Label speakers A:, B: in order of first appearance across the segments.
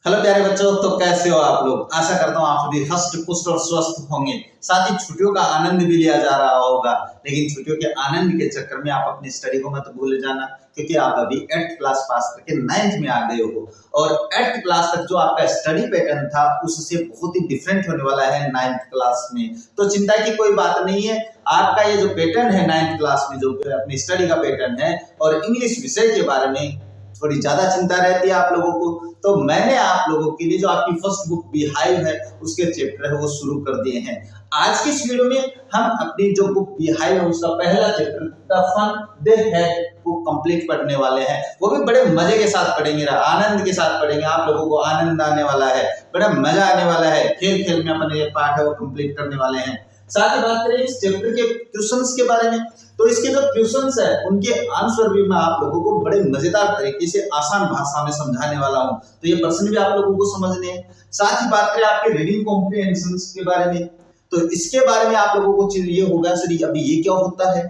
A: Hello प्यारे बच्चों, तो कैसे हो आप लोग। आशा करता हूँ आप सभी हष्ट पुष्ट और स्वस्थ होंगे। साथ ही छुट्टियों का आनंद भी लिया जा रहा होगा, लेकिन छुट्टियों के आनंद के चक्कर में आप अपनी स्टडी को मत भूल जाना, क्योंकि आप अभी 8th क्लास पास करके 9th में आ गए हो और 8th क्लास तक जो आपका स्टडी पैटर्न था उससे बहुत ही डिफरेंट होने वाला है 9th क्लास में। तो चिंता की कोई बात नहीं है। आपका ये जो पैटर्न है 9th क्लास में, जो अपनी स्टडी का पैटर्न है और इंग्लिश विषय के बारे में थोड़ी ज्यादा चिंता रहती है आप लोगों को, तो मैंने आप लोगों के लिए जो आपकी फर्स्ट बुक बीहाइव है उसके चैप्टर है वो शुरू कर दिए हैं। आज की इस वीडियो में हम अपनी जो बुक बीहाइव है उसका पहला chapter the fun they had को कंप्लीट पढ़ने वाले हैं। वो भी बड़े मजे के साथ पढ़ेंगे, आनंद के साथ पढ़ेंगे। आप लोगों को आनंद आने वाला है, बड़ा मजा आने वाला है। खेल खेल में अपने पाठ है वो कंप्लीट करने वाले हैं। साथ ही बात करें इस चैप्टर के क्वेश्चंस के बारे में, तो इसके जो क्वेश्चंस है उनके आंसर भी मैं आप लोगों को बड़े मजेदार तरीके से आसान भाषा में समझाने वाला हूं, तो ये प्रश्न भी आप लोगों को समझने हैं। साथ ही बात करें आपके रीडिंग कॉम्प्रिहेंशन के बारे में, तो इसके बारे में आप लोगों को ये होगा सर अभी ये क्या होता है,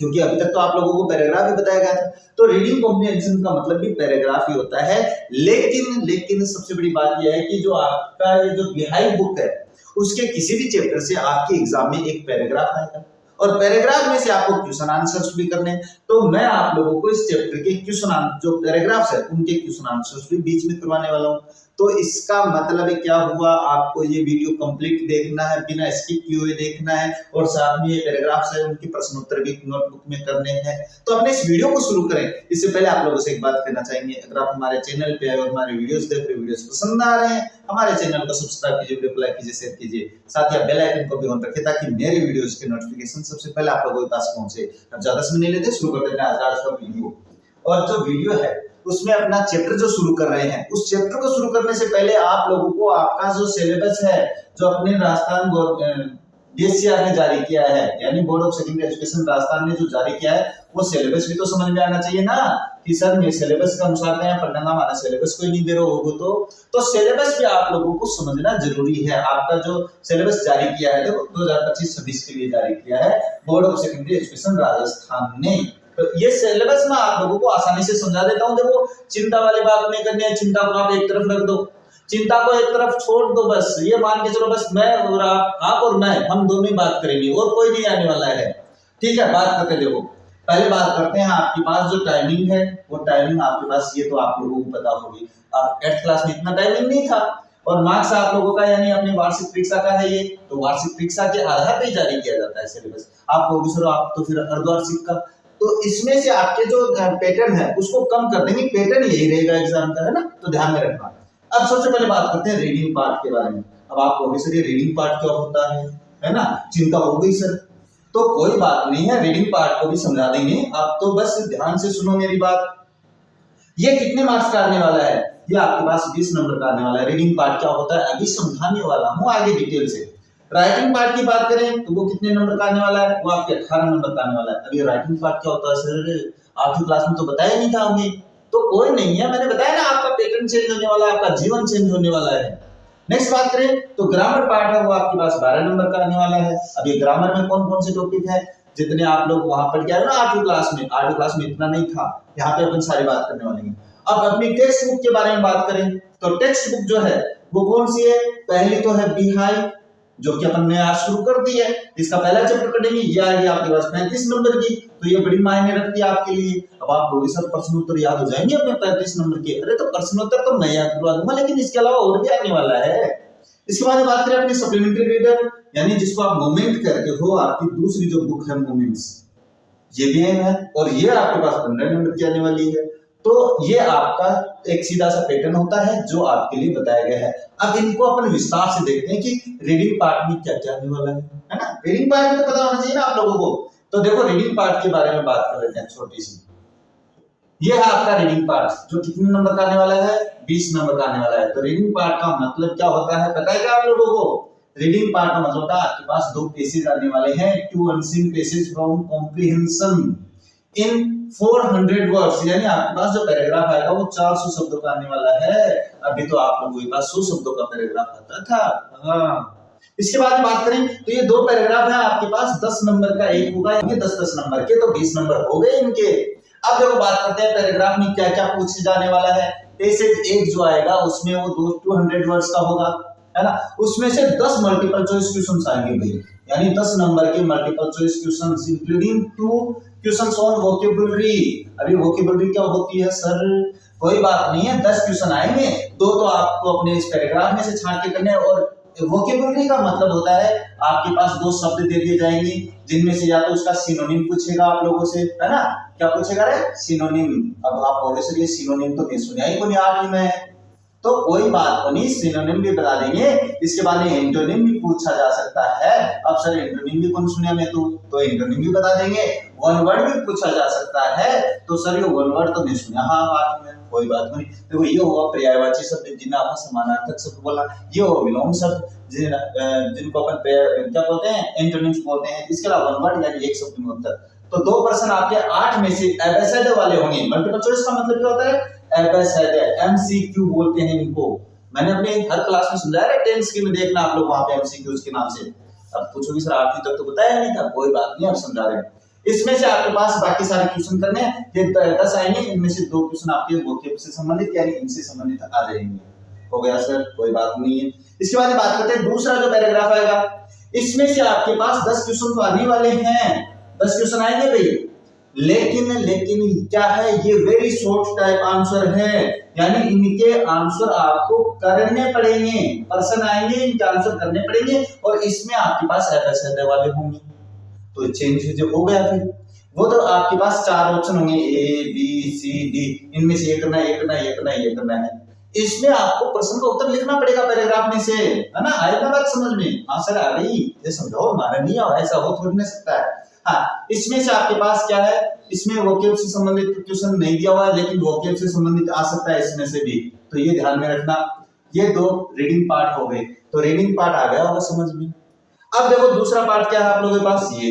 A: क्योंकि अभी तक तो आप लोगों को पैराग्राफ ही बताया गया था। तो रीडिंग कॉम्प्रिहेंशन का मतलब भी पैराग्राफ ही होता है, लेकिन सबसे बड़ी बात यह है कि जो आपका ये जो बिहाइव बुक है उसके किसी भी चैप्टर से आपके एग्जाम में एक पैराग्राफ आएगा और पैराग्राफ में से आपको क्वेश्चन आंसर्स भी करने हैं। तो मैं आप लोगों को इस चैप्टर के क्वेश्चन जो पैराग्राफ्स है उनके क्वेश्चन आंसर्स भी बीच में करवाने वाला हूं। तो इसका मतलब क्या हुआ, आपको ये वीडियो कंप्लीट देखना है, बिना स्किप किए हुए देखना है और साथ में ये पैराग्राफ्स है उनके प्रश्न उत्तर भी नोटबुक में करने हैं। तो अपने इस वीडियो को शुरू करें इससे पहले आप लोगों से एक बात कहना चाहेंगे, अगर आप हमारे चैनल पे आए और हमारे वीडियोस देख रहे, वीडियोस पसंद आ रहे हैं, हमारे चैनल को सब्सक्राइब कीजिए, वीडियो को लाइक कीजिए, शेयर कीजिए, साथ ही बेल आइकन को भी ऑन रखिए ताकि मेरे वीडियोस के नोटिफिकेशन सबसे पहले आप लोगों के पास पहुंचे। अब ज्यादा समय नहीं लेते, शुरू करते हैं आज का वीडियो। और जो वीडियो है उसमें अपना चैप्टर जो शुरू कर रहे हैं, उस चैप्टर को शुरू करने से पहले आप लोगों को आपका जो सिलेबस है जो अपने राजस्थान DSCR ने जारी किया है, यानी board of secondary education Rajasthan ने जो जारी किया है वो सिलेबस भी तो समझ में आना चाहिए ना, कि सर मेरे सिलेबस के अनुसार मैं पढ़ना, हमारा सिलेबस कोई नहीं दे रहा होगा तो सिलेबस भी आप लोगों को समझना जरूरी है। आपका जो सिलेबस जारी किया है देखो 2025-26 के लिए जारी किया है board of secondary education Rajasthan ने, तो ये सिलेबस मैं आप लोगों को आसानी से समझा देता हूं। देखो चिंता वाली बात नहीं करनी है, चिंता को आप एक तरफ रख दो, चिंता को एक तरफ छोड़ दो, बस ये मान के चलो बस मैं और आप और मैं हम दोनों ही बात करेंगे और कोई नहीं आने वाला है। ठीक है, बात करते देखो, पहले बात करते हैं आपके पास जो टाइमिंग है वो टाइमिंग आपके पास ये तो आप लोगों को पता होगी। आप 8th क्लास में इतना टाइमिंग नहीं था और मार्क्स आप लोगों का यानी अपनी वार्षिक परीक्षा का है ये, तो वार्षिक परीक्षा के आधार पर जारी किया जाता है सिलेबस। आप लोग आप तो फिर अर्धवार्षिक का, तो इसमें से आपके जो पैटर्न है उसको कम कर देंगे, पैटर्न यही रहेगा एग्जाम का, है ना, तो ध्यान में रखना। अब सबसे पहले बात करते हैं रीडिंग पार्ट के बारे में। अब आप कहोगे सर ये रीडिंग पार्ट क्या होता है ना, चिंता हो गई सर, तो कोई बात नहीं है, रीडिंग पार्ट को भी समझा देंगे। आप तो बस ध्यान से सुनो मेरी बात। ये कितने मार्क्स का आने वाला है, ये आपके पास 20 नंबर का आने वाला है। रीडिंग पार्ट क्या होता है अभी समझाने वाला हूँ आगे डिटेल से। राइटिंग पार्ट की बात करें तो वो कितने नंबर का आने वाला है, वो आपके 18 नंबर का आने वाला है। अभी राइटिंग पार्ट क्या होता है सर 8वीं क्लास में तो बताया नहीं था हमें, तो कोई नहीं है, मैंने बताया ना आपका पैटर्न चेंज होने वाला है, आपका जीवन चेंज होने वाला है। नेक्स्ट बात करें तो ग्रामर पार्ट है वो आपके पास 12 नंबर का आने वाला है। अब ये ग्रामर में कौन कौन से टॉपिक है जितने आप लोग वहां पढ़ के आए ना 8वीं क्लास में, 8वीं क्लास में इतना नहीं था, यहाँ पे अपन सारी बात करने वाले हैं। अब अपनी टेक्स्ट बुक के बारे में बात करें तो टेक्स्ट बुक जो है वो कौन सी है, पहली तो है बिहाइव जो कि अपन ने आज शुरू कर दी है, इसका पहला चैप्टर पढ़ेंगे, ये आएगी आपके पास 35 नंबर की, तो ये बड़ी मायने रखती है आपके लिए। अब आप लोग सब प्रश्न उत्तर याद हो जाएंगे अपने 35 नंबर के, अरे तो प्रश्न उत्तर तो मैं याद करवा दूंगा, लेकिन इसके अलावा और भी आने वाला है। इसके बाद बात करें अपनी सप्लीमेंट्री रीडर, यानी जिसको आप मोमेंट करते हो, आपकी दूसरी जो बुक है मोमेंट्स, ये भी है और ये आपके पास 15 नंबर की आने वाली है। तो ये आपका एक सीधा सा पैटर्न होता है जो आपके लिए बताया गया है। अब इनको अपन विस्तार से देखते हैं कि रीडिंग पार्ट में क्या क्या आने वाला है ना। रीडिंग पार्ट में तो पता होना चाहिए ना आप लोगों को, तो देखो रीडिंग पार्ट के बारे में बात कर लेते हैं छोटी सी। ये है आपका रीडिंग पार्ट जो कितने नंबर का आने वाला है, 20 नंबर का आने वाला है। तो रीडिंग पार्ट का मतलब क्या होता है पता है क्या आप लोगों को, रीडिंग पार्ट का मतलब होता है आपके पास 2 पेसेज आने वाले हैं, 2 unseen passage from comprehension in 400 words, यानी आपके पास जो पैराग्राफ आएगा वो 400 शब्दों का आने वाला है। अभी तो आप लोगों के पास 100 शब्दों का पैराग्राफ आता था। हाँ, इसके बाद बात करें तो ये 2 पैराग्राफ है आपके पास 10 नंबर का एक होगा, ये 10-10 नंबर के, तो 20 नंबर हो गए इनके। अब देखो बात करते हैं पैराग्राफ में क्या क्या पूछे जाने वाला है। पैसेज एक जो आएगा उसमें वो 200 वर्ड्स का होगा, है ना। उसमें से 10 मल्टीपल चॉइस क्वेश्चंस आएंगे भाई, यानी 10 नंबर के multiple choice questions including 2 questions on vocabulary. अभी वोकैबुलरी क्या होती है सर? कोई बात नहीं है, 10 क्वेश्चन आएंगे, दो तो आपको अपने इस पैराग्राफ में से छांट के करने हैं। और वोकैबुलरी का मतलब होता है आपके पास दो शब्द दे दिए जाएंगे जिनमें से या तो उसका सिनोनिम पूछेगा आप लोगों से, है ना। क्या पूछेगा रे? सिनोनिम। अब आप बोले सर ये सिनोनिम तो नहीं सुना ही कोई आठ में, तो कोई बात नहीं, सिनोनिम भी बता देंगे। इसके बाद में एंटोनिम भी पूछा जा सकता है। अब सर एंटोनिम भी कौन सुने में तो एंटोनिम भी बता देंगे। वन वर्ड भी पूछा जा सकता है, तो सर ये वन वर्ड तो नहीं सुना, हाँ बात में कोई बात नहीं। देखो ये हुआ पर्यायवाची शब्द जिन्हें आपने समानार्थक शब्द बोला, ये हो विलोम शब्द जिनको अपन क्या बोलते हैं, एंटोनिम्स बोलते हैं। इसके अलावा वन वर्ड यानी एक शब्द में उत्तर। तो 2 प्रश्न आपके 8 में से एबेसेड वाले होंगे। मल्टीपल चॉइस का मतलब क्या होता है? एबेसेड, एमसीक्यू बोलते हैं इनको। मैंने अपने हर क्लास में समझाया है, 10th की में देखना आप लोग वहां पे एमसीक्यूज के नाम से। अब पूछोगे सर 8वीं तक तो बताया नहीं था, कोई बात नहीं, आप समझा रहे हैं। इसमें से आपके पास बाकी सारे क्वेश्चन करने हैं, ये 10 आएंगे, इनमें से 2 क्वेश्चन आपके वोकैब से संबंधित यानी इनसे संबंधित आ जाएंगे। हो गया सर, कोई बात नहीं है। इसके बाद बात करते हैं दूसरा जो पैराग्राफ आएगा, इसमें से आपके पास 10 क्वेश्चन तो आने वाले हैं, 10 क्वेश्चन आएंगे भाई। लेकिन क्या है, ये वेरी शॉर्ट टाइप आंसर है, यानी इनके आंसर आपको करने पड़ेंगे। प्रश्न आएंगे, इनके आंसर करने पड़ेंगे, और इसमें आपके पास एबेसेड वाले होंगे। तो चेंज जो हो गया फिर वो तो आपके पास 4 ऑप्शन होंगे, ए बी सी डी, इनमें से ये करना है, ये करना है, ये करना है, ये करना है। इसमें आपको प्रश्न का उत्तर लिखना पड़ेगा पैराग्राफ में से, है ना। आए ना बात समझ में? हाँ सर आ गई, ये समझाओ, हमारा नहीं आओ, ऐसा हो थोड़ी नहीं सकता है। हाँ, इसमें से आपके पास क्या है, इसमें वोकैब से संबंधित क्वेश्चन नहीं दिया हुआ है, लेकिन वोकैब से संबंधित आ सकता है इसमें से भी, तो ये ध्यान में रखना। ये 2 रीडिंग पार्ट हो गए, तो रीडिंग पार्ट आ गया होगा समझ में। अब देखो दूसरा पार्ट क्या है आप लोगों के पास, ये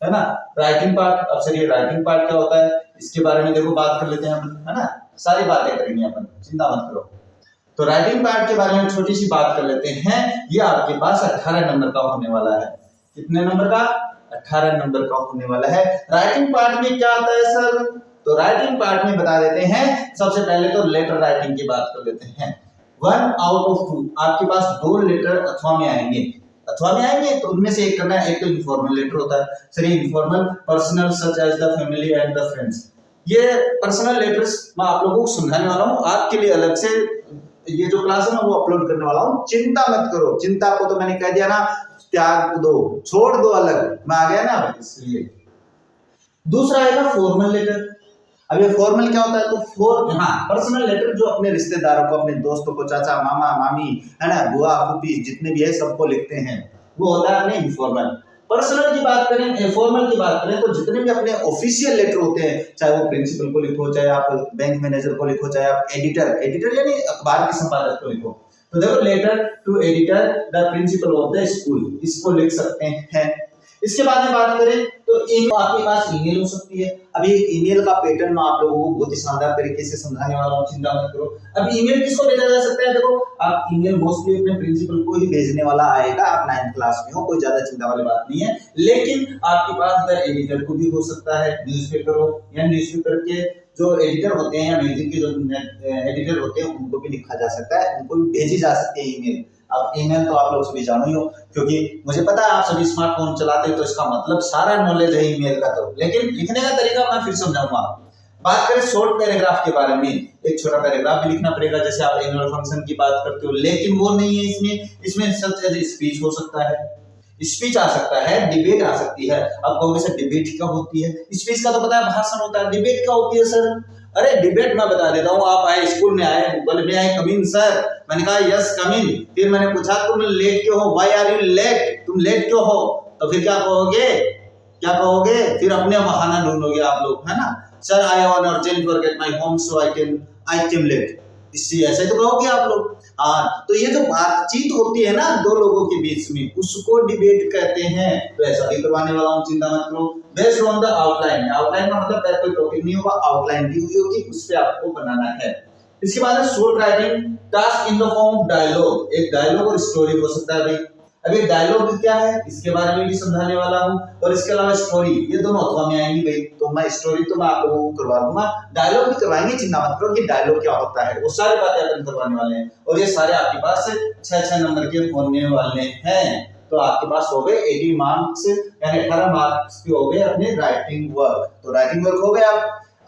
A: है ना, राइटिंग पार्ट। अब सर ये राइटिंग पार्ट क्या होता है, इसके बारे में देखो बात कर लेते हैं हम, है ना। सारी बातें करेंगे अपन, चिंता मत करो। तो राइटिंग पार्ट के बारे में छोटी सी बात कर लेते हैं। ये आपके पास 18 नंबर का होने वाला है। कितने नंबर का? 18 नंबर का होने वाला है। राइटिंग पार्ट में क्या आता है सर? तो राइटिंग पार्ट में बता देते हैं, सबसे पहले तो लेटर राइटिंग की बात कर लेते हैं। 1 आउट ऑफ 2 आपके पास 2 लेटर अथवा में आएंगे, तो उनमें से एक करना है। एक तो इनफॉर्मल लेटर होता है सर, ये informal personal such as the family and the friends. ये पर्सनल लेटर्स मैं आप लोगों को समझाने वाला हूँ, आपके लिए अलग से ये जो क्लास है ना वो अपलोड करने वाला हूँ। चिंता मत करो, चिंता को तो मैंने कह दिया ना, त्याग दो, छोड़ दो, अलग मैं आ गया ना, इसलिए। दूसरा आएगा फॉर्मल लेटर। अब ये फॉर्मल क्या होता है? तो पर्सनल लेटर जो अपने रिश्तेदारों को, अपने दोस्तों को, चाचा मामा मामी, है ना, बुआ फूफी, जितने भी है सबको लिखते हैं, वो होता है अपने इनफॉर्मल। पर्सनल की बात करें, फॉर्मल की बात करें, तो जितने भी अपने ऑफिशियल लेटर होते हैं, चाहे वो प्रिंसिपल को लिखो, चाहे आप बैंक मैनेजर को लिखो, चाहे आप एडिटर यानी अखबार के संपादक को लिखो, तो देखो letter to editor the principal of the school, इसको लिख सकते हैं। इसके बाद में बात करें तो आपके पास ईमेल हो सकती है। अभी ईमेल का पैटर्न मैं आप लोगों को बहुत ही शानदार तरीके से समझाने वाला हूं, चिंता मत करो। अब ईमेल किसको भेजा जा सकता है? देखो आप ईमेल मोस्टली अपने प्रिंसिपल को ही भेजने वाला आएगा, आप 9th क्लास में हो, कोई ज्यादा चिंता वाली बात नहीं है। लेकिन आपके पास द एडिटर को भी हो सकता है, न्यूज़पेपर हो या न्यूज़पेपर के जो एडिटर होते हैं या मैगजीन के जो एडिटर होते हैं उनको भी लिखा जा सकता है, उनको भी भेजी जा सकती है ईमेल। अब ईमेल तो आप लोग सभी जानो ही हो, क्योंकि मुझे पता है आप सभी स्मार्टफोन चलाते हैं, तो इसका मतलब सारा नॉलेज है ईमेल का। तो लेकिन लिखने का तरीका मैं फिर समझाऊंगा। बात करें शॉर्ट पैराग्राफ के बारे में, एक छोटा पैराग्राफ भी लिखना पड़ेगा, जैसे आप एनुअल फंक्शन की बात करते हो, लेकिन वो नहीं है इसमें सच एज स्पीच हो सकता है, स्पीच आ सकता है, डिबेट आ सकती है। अब कहोगे सर डिबेट क्या होती है? स्पीच का तो पता है भाषण होता है, डिबेट क्या होती है सर? अरे डिबेट मैं बता देता हूँ। आप आए स्कूल में, आए बोले मैं आई कम इन सर, मैंने कहा यस कम इन, फिर मैंने पूछा तुम लेट क्यों हो, व्हाई आर यू लेट, तुम लेट क्यों हो, तो फिर क्या कहोगे? फिर अपने बहाना ढूंढोगे आप लोग, है ना। Sir I have an urgent work at my home so I came late, इससे ऐसे तो कहोगे आप लोग। तो ये जो बातचीत होती है ना दो लोगों के बीच में, उसको डिबेट कहते हैं। तो ऐसा भी करवाने वाला हूँ, चिंता मत करो। Based on the outline, outline का मतलब कोई टॉपिक नहीं होगा, आउटलाइन दी हुई होगी, उस पे आपको बनाना है। इसके बाद है short writing task in the form of dialogue. एक डायलॉग और स्टोरी हो सकता है भाई। अभी डायलॉग क्या है इसके बारे में भी समझाने वाला हूँ, और इसके अलावा स्टोरी, ये दोनों अथवा में आएंगी भाई। तो मैं स्टोरी तो मैं आप लोगों को करवा दूंगा, डायलॉग भी करवाएंगे, चिंता मत करो कि डायलॉग क्या होता है, वो सारी बातें अपन करवाने वाले हैं। और ये सारे आपके पास 6-6 नंबर के होने वाले हैं। तो आपके पास हो गए 80 मार्क्स, यानी 18 मार्क्स के हो गए अपने राइटिंग वर्क। तो राइटिंग वर्क हो गया।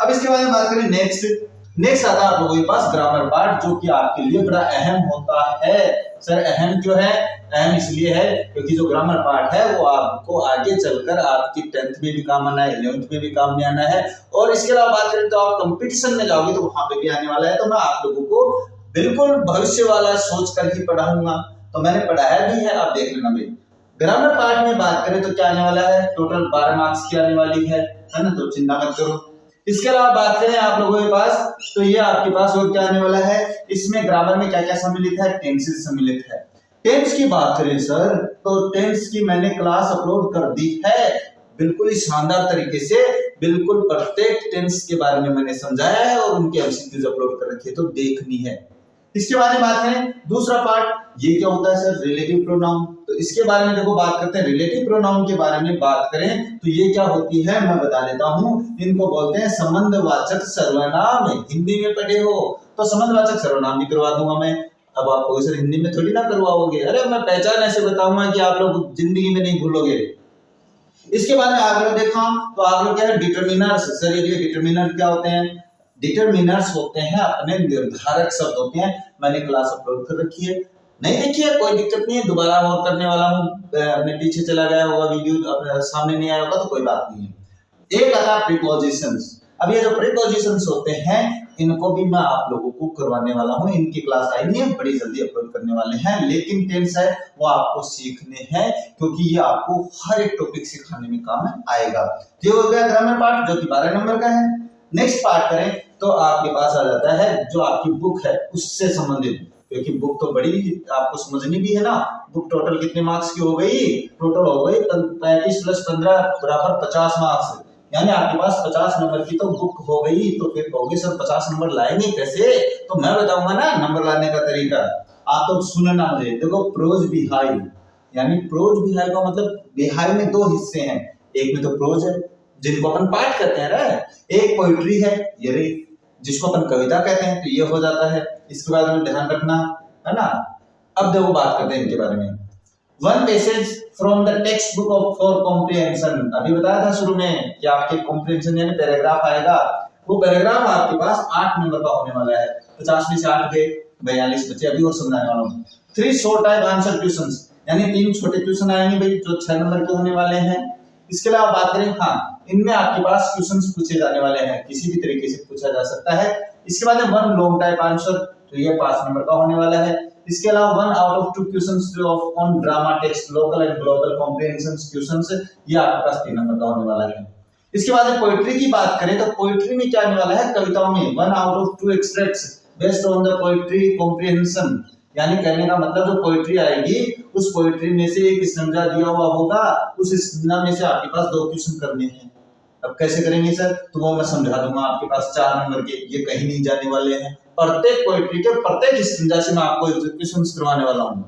A: अब इसके बारे में बात करें नेक्स्ट आता है आप लोगों के पास ग्रामर पार्ट, जो कि आपके लिए बड़ा अहम होता है। सर अहम क्यों है? अहम इसलिए है क्योंकि जो ग्रामर पार्ट है वो आपको आगे चलकर आपकी 10th में भी काम आना है, 11th में भी काम में आना है। और इसके अलावा बात करें तो आप कंपटीशन में जाओगे तो वहां पे भी आने वाला है। तो मैं आप लोगों को बिल्कुल भविष्य वाला सोच कर ही पढ़ाऊंगा। तो मैंने पढ़ाया भी है, आप देख लेना भाई। ग्रामर पार्ट में बात करें तो क्या आने वाला है, टोटल 12 मार्क्स की आने वाली है ना, तो चिंता मत करो। इसके अलावा बात करें आप लोगों के पास, तो ये आपके पास और क्या आने वाला है, इसमें ग्रामर में क्या क्या सम्मिलित है, टेंसेस सम्मिलित है। टेंस की बात करें सर, तो टेंस की मैंने क्लास अपलोड कर दी है बिल्कुल ही शानदार तरीके से, बिल्कुल प्रत्येक टेंस के बारे में मैंने समझाया है और उनके एमसीक्यूज अपलोड कर रखे, तो देखनी है। इसके बारे में बात करें दूसरा पार्ट, ये क्या होता है सर, रिलेटिव प्रोनाउन। तो इसके बारे में देखो बात करते हैं, रिलेटिव प्रोनाउन के बारे में बात करें तो ये क्या होती है मैं बता देता हूं। इनको बोलते हैं संबंधवाचक सर्वनाम। हिंदी में पढ़े हो तो संबंधवाचक सर्वनाम भी करवा दूंगा मैं। अब आप कोई सर हिंदी में थोड़ी ना करवाओगे, अरे मैं पहचान ऐसे बताऊंगा कि आप लोग जिंदगी में नहीं भूलोगे। इसके बाद में आप लोग देखा तो आप लोग क्या है, डिटरमिनर्स। सर ये डिटरमिनर क्या होते हैं? डिटरमिनर्स होते हैं अपने निर्धारक शब्द होते हैं। मैंने क्लास अपलोड कर रखी है, नहीं देखी है कोई दिक्कत नहीं है, दोबारा और करने वाला हूँ। अपने पीछे चला गया होगा वीडियो, अपने सामने नहीं आया होगा तो कोई बात नहीं है। एक आता है प्रीपोजिशंस। अब ये जो प्रीपोजिशंस होते हैं इनको भी मैं आप लोगों को करवाने वाला हूँ। इनकी क्लास आई नहीं है, बड़ी जल्दी अपलोड करने वाले हैं। लेकिन टेंस है वो आपको सीखने हैं, क्योंकि ये आपको हर एक टॉपिक सिखाने में काम आएगा। ये हो गया ग्रामर पार्ट, जो कि 12 नंबर का है। नेक्स्ट पार्ट करें तो आपके पास आ जाता है जो आपकी बुक है उससे संबंधित, क्योंकि बुक तो बड़ी आपको समझनी भी है ना। बुक टोटल कितने मार्क्स की हो गई? टोटल हो गई 35 + 15 बराबर 50 मार्क्स, यानी आपके पास 50 नंबर की तो बुक हो गई। तो फिर कहोगे सर 50 नंबर लाएंगे कैसे? तो मैं बताऊंगा ना नंबर लाने का तरीका। आप तो सुनना मुझे, देखो प्रोज बिहाई, यानी प्रोज बिहाई का मतलब बिहाई में 2 हिस्से हैं। एक में तो प्रोज है जिनको अपन पाठ कहते हैं रे, एक पोइट्री है ये रे जिसको अपन कविता कहते हैं, तो ये हो जाता है। इसके बाद में ध्यान रखना है ना। अब देखो बात करते हैं इनके बारे में। One passage from the text book of for comprehension. अभी बताया था शुरू में कि आपके कॉम्प्रिहेंशन यानी पैराग्राफ आएगा, वो पैराग्राफ आपके पास 8 नंबर का होने वाला है। 50 में से 8 गए, 42 बचे। अभी और समझाने वाला हूँ। 3 शॉर्ट टाइप आंसर क्वेश्चंस, यानी 3 छोटे क्वेश्चन आएंगे भाई जो 6 नंबर के होने वाले हैं। इसके अलावा बात करें, हाँ इनमें आपके पास क्वेश्चंस पूछे जाने वाले हैं, किसी भी तरीके से पूछा जा सकता है। इसके बाद 1 लॉन्ग टाइप आंसर, तो ये 5 नंबर का होने वाला है। इसके अलावा 1 out of 2 questions on drama text local and global comprehension questions, ये आपके पास 3 नंबर का होने वाला है। इसके बाद पोएट्री की बात करें तो पोएट्री में क्या आने वाला है, कविताओं में 1 out of 2 extracts based on the poetry comprehension, यानी कहने का मतलब जो पोएट्री आएगी उस पोएट्री में से एक स्टैंजा दिया हुआ होगा, उस स्टैंजा में से आपके पास 2 क्वेश्चन करने हैं। अब कैसे करेंगे सर, तो वो मैं समझा दूंगा। आपके पास 4 नंबर के, ये कहीं नहीं जाने वाले हैं। प्रत्येक पोएट्री के प्रत्येक स्टैंजा से मैं आपको क्वेश्चंस करवाने वाला हूं।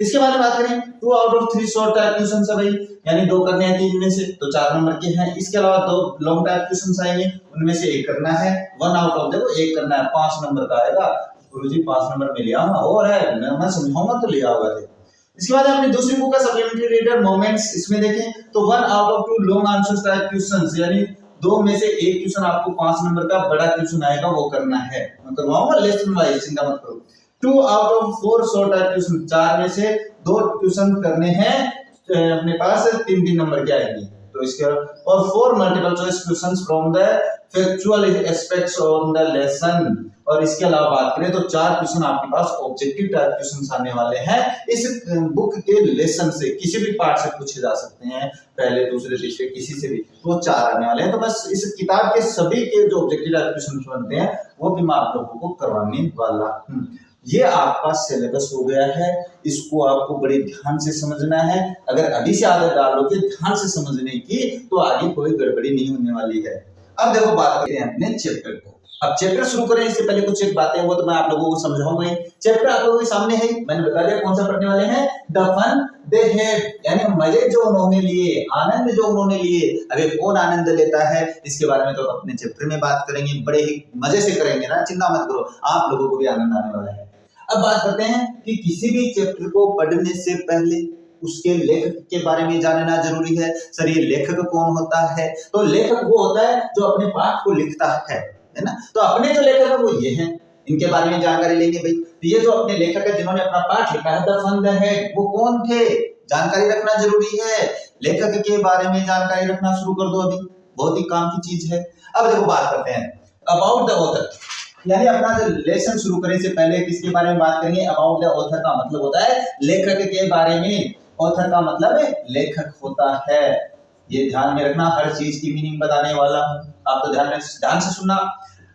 A: इसके बाद में बात करें 2 out of 3 short type questions है भाई, यानी 2 करने हैं 3 में से, तो 4 नंबर के हैं। इसके अलावा 2 लॉन्ग टाइप क्वेश्चंस आएंगे, उनमें से 1 करना है। 1 आउट ऑफ देखो 1 करना है, 5 नंबर का आएगा। गुरुजी 5 नंबर में लिया ना, और है मैं समझाऊंगा तो लिया होगा। इसके बाद अपनी दूसरी बुक का सप्लीमेंट्री रीडर मोमेंट्स, इसमें देखें तो 1 out of 2 long answer type questions, यानी 2 में से 1 क्वेश्चन आपको 5 नंबर का बड़ा क्वेश्चन आएगा, वो करना है। मैं करवाऊंगा लेसन वाइज, चिंता मत करो। 2 out of 4 short type question, 4 में से 2 क्वेश्चन करने हैं, अपने पास 3-3 नंबर के आएंगे। तो इसके और 4 multiple choice questions from the factual aspects on the lesson. और इसके अलावा बात करें तो 4 क्वेश्चन आपके पास ऑब्जेक्टिव टाइप क्वेश्चंस आने वाले हैं। इस बुक के लेसन से किसी भी पार्ट से पूछे जा सकते हैं, पहले दूसरे तीसरे किसी से भी, तो 4 आने वाले हैं। तो बस इस किताब के सभी के जो ऑब्जेक्टिव टाइप क्वेश्चन बनते हैं वो भी मैं आप लोगों को करवाने वाला हूं। ये आपका सिलेबस हो गया है, इसको आपको बड़े ध्यान से समझना है। अगर अभी से आदत डालोगे ध्यान से समझने की तो आगे कोई गड़बड़ी नहीं होने वाली है। अब देखो बात करते हैं अपने चैप्टर को। अब चैप्टर शुरू करें इससे पहले कुछ एक बातें वो तो मैं आप लोगों को समझाऊंगा ही। चैप्टर आप लोगों के सामने है, मैंने बता दिया कौन सा पढ़ने वाले हैं, द फन दे हैड, यानी मजे जो उन्होंने लिए, आनंद जो उन्होंने लिए। अभी कौन आनंद लेता है इसके बारे में तो अपने चैप्टर में बात करेंगे, बड़े ही मजे से करेंगे ना, चिंता मत करो, आप लोगों को भी आनंद आने वाला है। अब बात करते हैं कि किसी भी चैप्टर को पढ़ने से पहले उसके लेखक के बारे में जानना जरूरी है। सर ये लेखक कौन होता है? तो लेखक वो होता है जो अपने पाठ को लिखता है ना। तो अपने जो लेखक है वो ये हैं, इनके बारे में जानकारी लेंगे भाई। तो ये जो अपने लेखक है जिन्होंने अपना पाठ लिखा है, द फन द हैड, वो कौन थे? जानकारी रखना जरूरी है। लेखक के बारे में जानकारी रखना शुरू कर दो, अभी बहुत ही काम की चीज है। अब देखो बात करते हैं अबाउट द ऑथर, यानी अपना जो लेसन शुरू करने से पहले किसके बारे में बात करेंगे? अबाउट द ऑथर का मतलब होता है लेखक के बारे में, ऑथर का मतलब लेखक होता है। ये ध्यान में रखना, हर चीज की मीनिंग बताने वाला आप तो ध्यान से सुनना।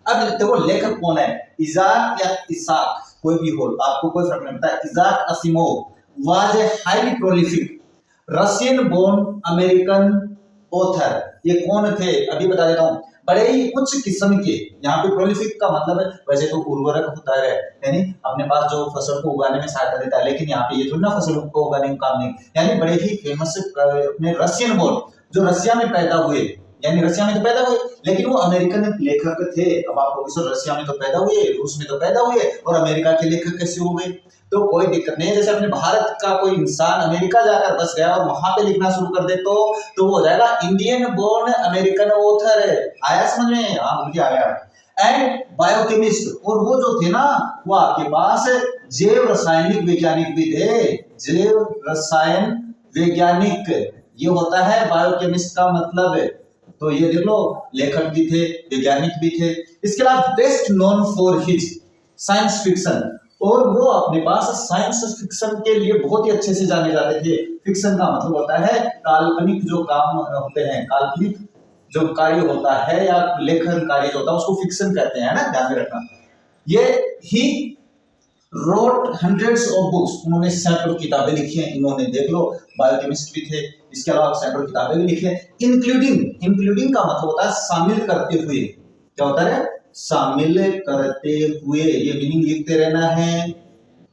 A: अब देखो लेखक कौन है, इजाक या इसाक कोई भी हो, आपको कोई फर्क नहीं पड़ता। Isaac Asimov was a highly prolific Russian born American author. ये कौन थे अभी बता देता हूँ, बड़े ही उच्च किस्म के, यहाँ पे प्रोलिफिक का मतलब है वैसे तो उर्वरक होता है, यानी अपने पास जो फसल को उगाने में सहायता देता है, लेकिन यहाँ पे ये थोड़ी ना फसल को उगाने का काम नहीं, यानी बड़े ही फेमस अपने रशियन बोर्न, जो रशिया में पैदा हुए, यानी रशिया में तो पैदा हुए लेकिन वो अमेरिकन लेखक थे। अब आपको सर रशिया में तो पैदा हुए, रूस में तो पैदा हुए और अमेरिका के लेखक कैसे हो गए? तो कोई दिक्कत नहीं है, जैसे अपने भारत का कोई इंसान अमेरिका जाकर बस गया और वहां पे लिखना शुरू कर दे तो वो हो जाएगा इंडियन बोर्न अमेरिकन ऑथर। आया समझ में? हाँ मुझे आ गया। एंड बायोकेमिस्ट, और वो जो थे ना वो आपके पास जैव रासायनिक वैज्ञानिक भी थे, जैव रसायन वैज्ञानिक, ये होता है बायोकेमिस्ट का मतलब। तो ये देख लो लेखक भी थे, वैज्ञानिक भी थे। इसके अलावा best known for his science fiction, और वो अपने पास साइंस फिक्शन के लिए बहुत ही अच्छे से जाने जाते थे। फिक्शन का मतलब होता है काल्पनिक जो काम होते हैं, काल्पनिक जो कार्य होता है या लेखन कार्य होता है उसको फिक्शन कहते हैं ना, ध्यान में रखना। ये he wrote hundreds of books, उन्होंने सैकड़ों किताबें लिखी हैं। इन्होंने देख लो बायोकेमिस्ट भी थे, इसके अलावा सैकड़ों किताबें भी लिखी हैं। इंक्लूडिंग का मतलब होता है शामिल करते हुए, क्या होता है? शामिल करते हुए। ये मीनिंग लिखते रहना है,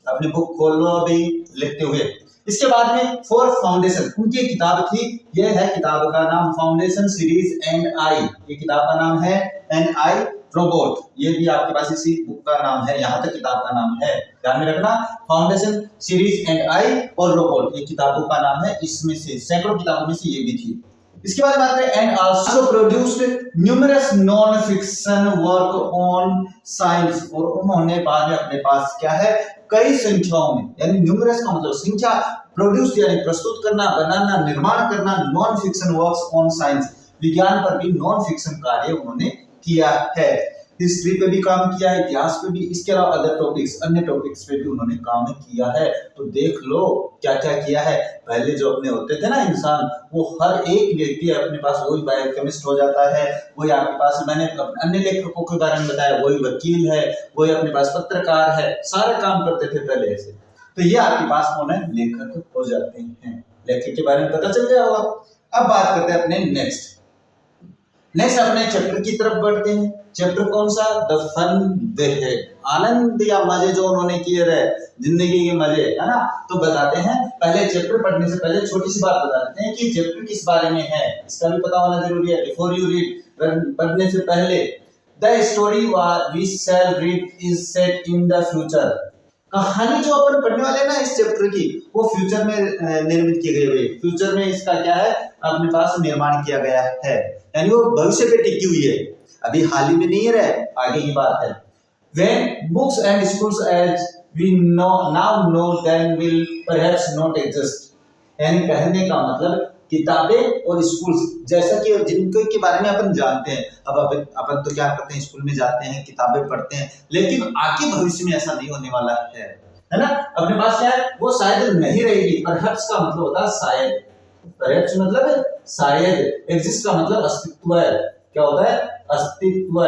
A: अपनी बुक खोल लो अभी लिखते हुए। इसके बाद में फॉर फाउंडेशन, उनकी किताब थी, ये है किताब का नाम फाउंडेशन सीरीज एंड आई, ये किताब का नाम है एंड आई रोबोट, ये भी आपके पास इसी बुक का नाम है, यहाँ तक किताब का नाम है, ध्यान में रखना। फाउंडेशन सीरीज एंड आई और रोबोट, ये किताबों का नाम है, इसमें से सैकड़ों किताबों में से ये भी थी। इसके बाद बात करें and also produced numerous non fiction work on science, और उन्होंने बाद में अपने पास क्या है कई संख्याओं में, यानी न्यूमरस का मतलब संख्या, प्रोड्यूस यानी प्रस्तुत करना, बनाना, निर्माण करना, non fiction works on science, विज्ञान पर भी नॉन फिक्शन कार्य उन्होंने किया है। हिस्ट्री पे भी काम किया है, इतिहास पे भी, इसके अलावा अदर टॉपिक्स, अन्य टॉपिक्स पे भी उन्होंने काम किया है। तो देख लो क्या क्या किया है। पहले जो अपने होते थे ना इंसान, वो हर एक व्यक्ति अपने पास वही बायोकेमिस्ट हो जाता है, वही आपके पास, मैंने अन्य लेखकों के बारे में बताया, वही वकील है, वही अपने पास पत्रकार है, सारे काम करते थे पहले ऐसे। तो ये आपके पास कौन है? लेखक हो जाते हैं। लेखक के बारे में पता चल गया होगा। अब बात करते हैं अपने नेक्स्ट अपने चैप्टर की तरफ बढ़ते हैं। चैप्टर कौन सा? द फन दे है, आनंद या मजे जो उन्होंने किए रहे, जिंदगी के मजे, है ना। तो बताते हैं, पहले चैप्टर पढ़ने से पहले छोटी सी बात बता देते हैं कि चैप्टर किस बारे में है, इसका भी पता होना जरूरी है। बिफोर यू रीड, पढ़ने से पहले, the story we shall read is set in the future, कहानी जो अपन पढ़ने वाले ना इस चैप्टर की, वो फ्यूचर में निर्मित की गई है। फ्यूचर में इसका क्या है अपने पास निर्माण किया गया है, यानी वो भविष्य पे टिकी हुई है, अभी हाल ही में नहीं रहे, आगे की बात है। When books and schools as we now know them will perhaps not exist, यानी कहने का मतलब किताबें और स्कूल्स जैसा कि जिनको के बारे में अपन जानते हैं, अब अपन तो क्या करते हैं, स्कूल में जाते हैं, किताबें पढ़ते हैं, लेकिन आगे भविष्य में ऐसा नहीं होने वाला है ना। अपने पास क्या है, वो शायद नहीं रहेगी। परहैप्स का मतलब होता है शायद, परहैप्स मतलब है शायद, एग्जिस्ट का मतलब अस्तित्व है, क्या होता है? अस्तित्व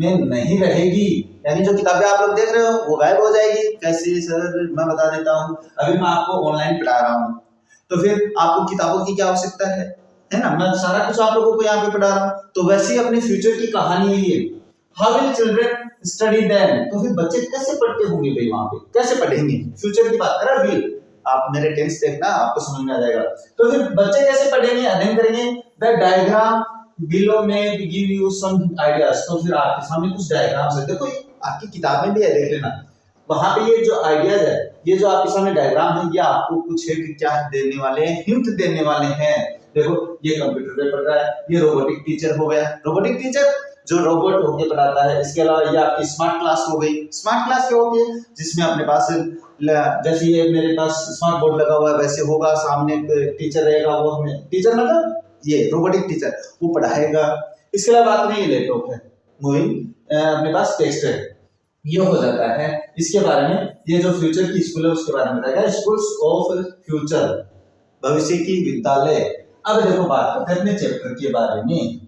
A: में नहीं रहेगी, यानी जो किताबें आप लोग देख रहे हो वो गायब हो जाएगी। कैसे सर? मैं बता देता हूँ, अभी मैं आपको ऑनलाइन पढ़ा रहा हूँ, तो फिर आपको किताबों की क्या आवश्यकता है ना। मैं सारा कुछ आप लोगों को यहाँ पे पढ़ा रहा हूँ, तो वैसे ही अपने फ्यूचर की कहानी है ये। How will children study then, तो फिर बच्चे कैसे पढ़ते होंगे भाई, वहां पे कैसे पढ़ेंगे, फ्यूचर की बात कर रहा है, विल, आप मेरे टेंस देखना आपको समझ में आ जाएगा। तो फिर बच्चे कैसे पढ़ेंगे, अध्ययन करेंगे। द डायग्राम बिलो में गिव यू सम आइडियाज, तो फिर आपके सामने कुछ डायग्राम्स है, देखो आपकी किताब में भी है, देख लेना वहां पे ये जो आइडियाज है, ये जो आपके सामने डायग्राम है, ये आपको कुछ है कि क्या देने वाले हैं, हिंट देने वाले हैं। देखो ये कंप्यूटर पे पढ़ रहा है, ये रोबोटिक टीचर हो गया, रोबोटिक टीचर जो रोबोट होके पढ़ाता है। इसके अलावा ये आपकी स्मार्ट क्लास हो गई, स्मार्ट क्लास क्या होती है, जिसमें अपने पास जैसे ये मेरे पास स्मार्ट बोर्ड लगा हुआ है वैसे होगा, सामने टीचर रहेगा, वो हमें टीचर मतलब ये रोबोटिक टीचर वो पढ़ाएगा। इसके अलावा बात नहीं, लैपटॉप है, मूविंग अपने पास टेक्स्ट है, ये हो जाता है। इसके बारे में ये जो फ्यूचर की स्कूल है उसके बारे में बताएगा, स्कूल्स ऑफ फ्यूचर, भविष्य की विद्यालय। अब देखो बात करते हैं अपने चैप्टर के बारे में।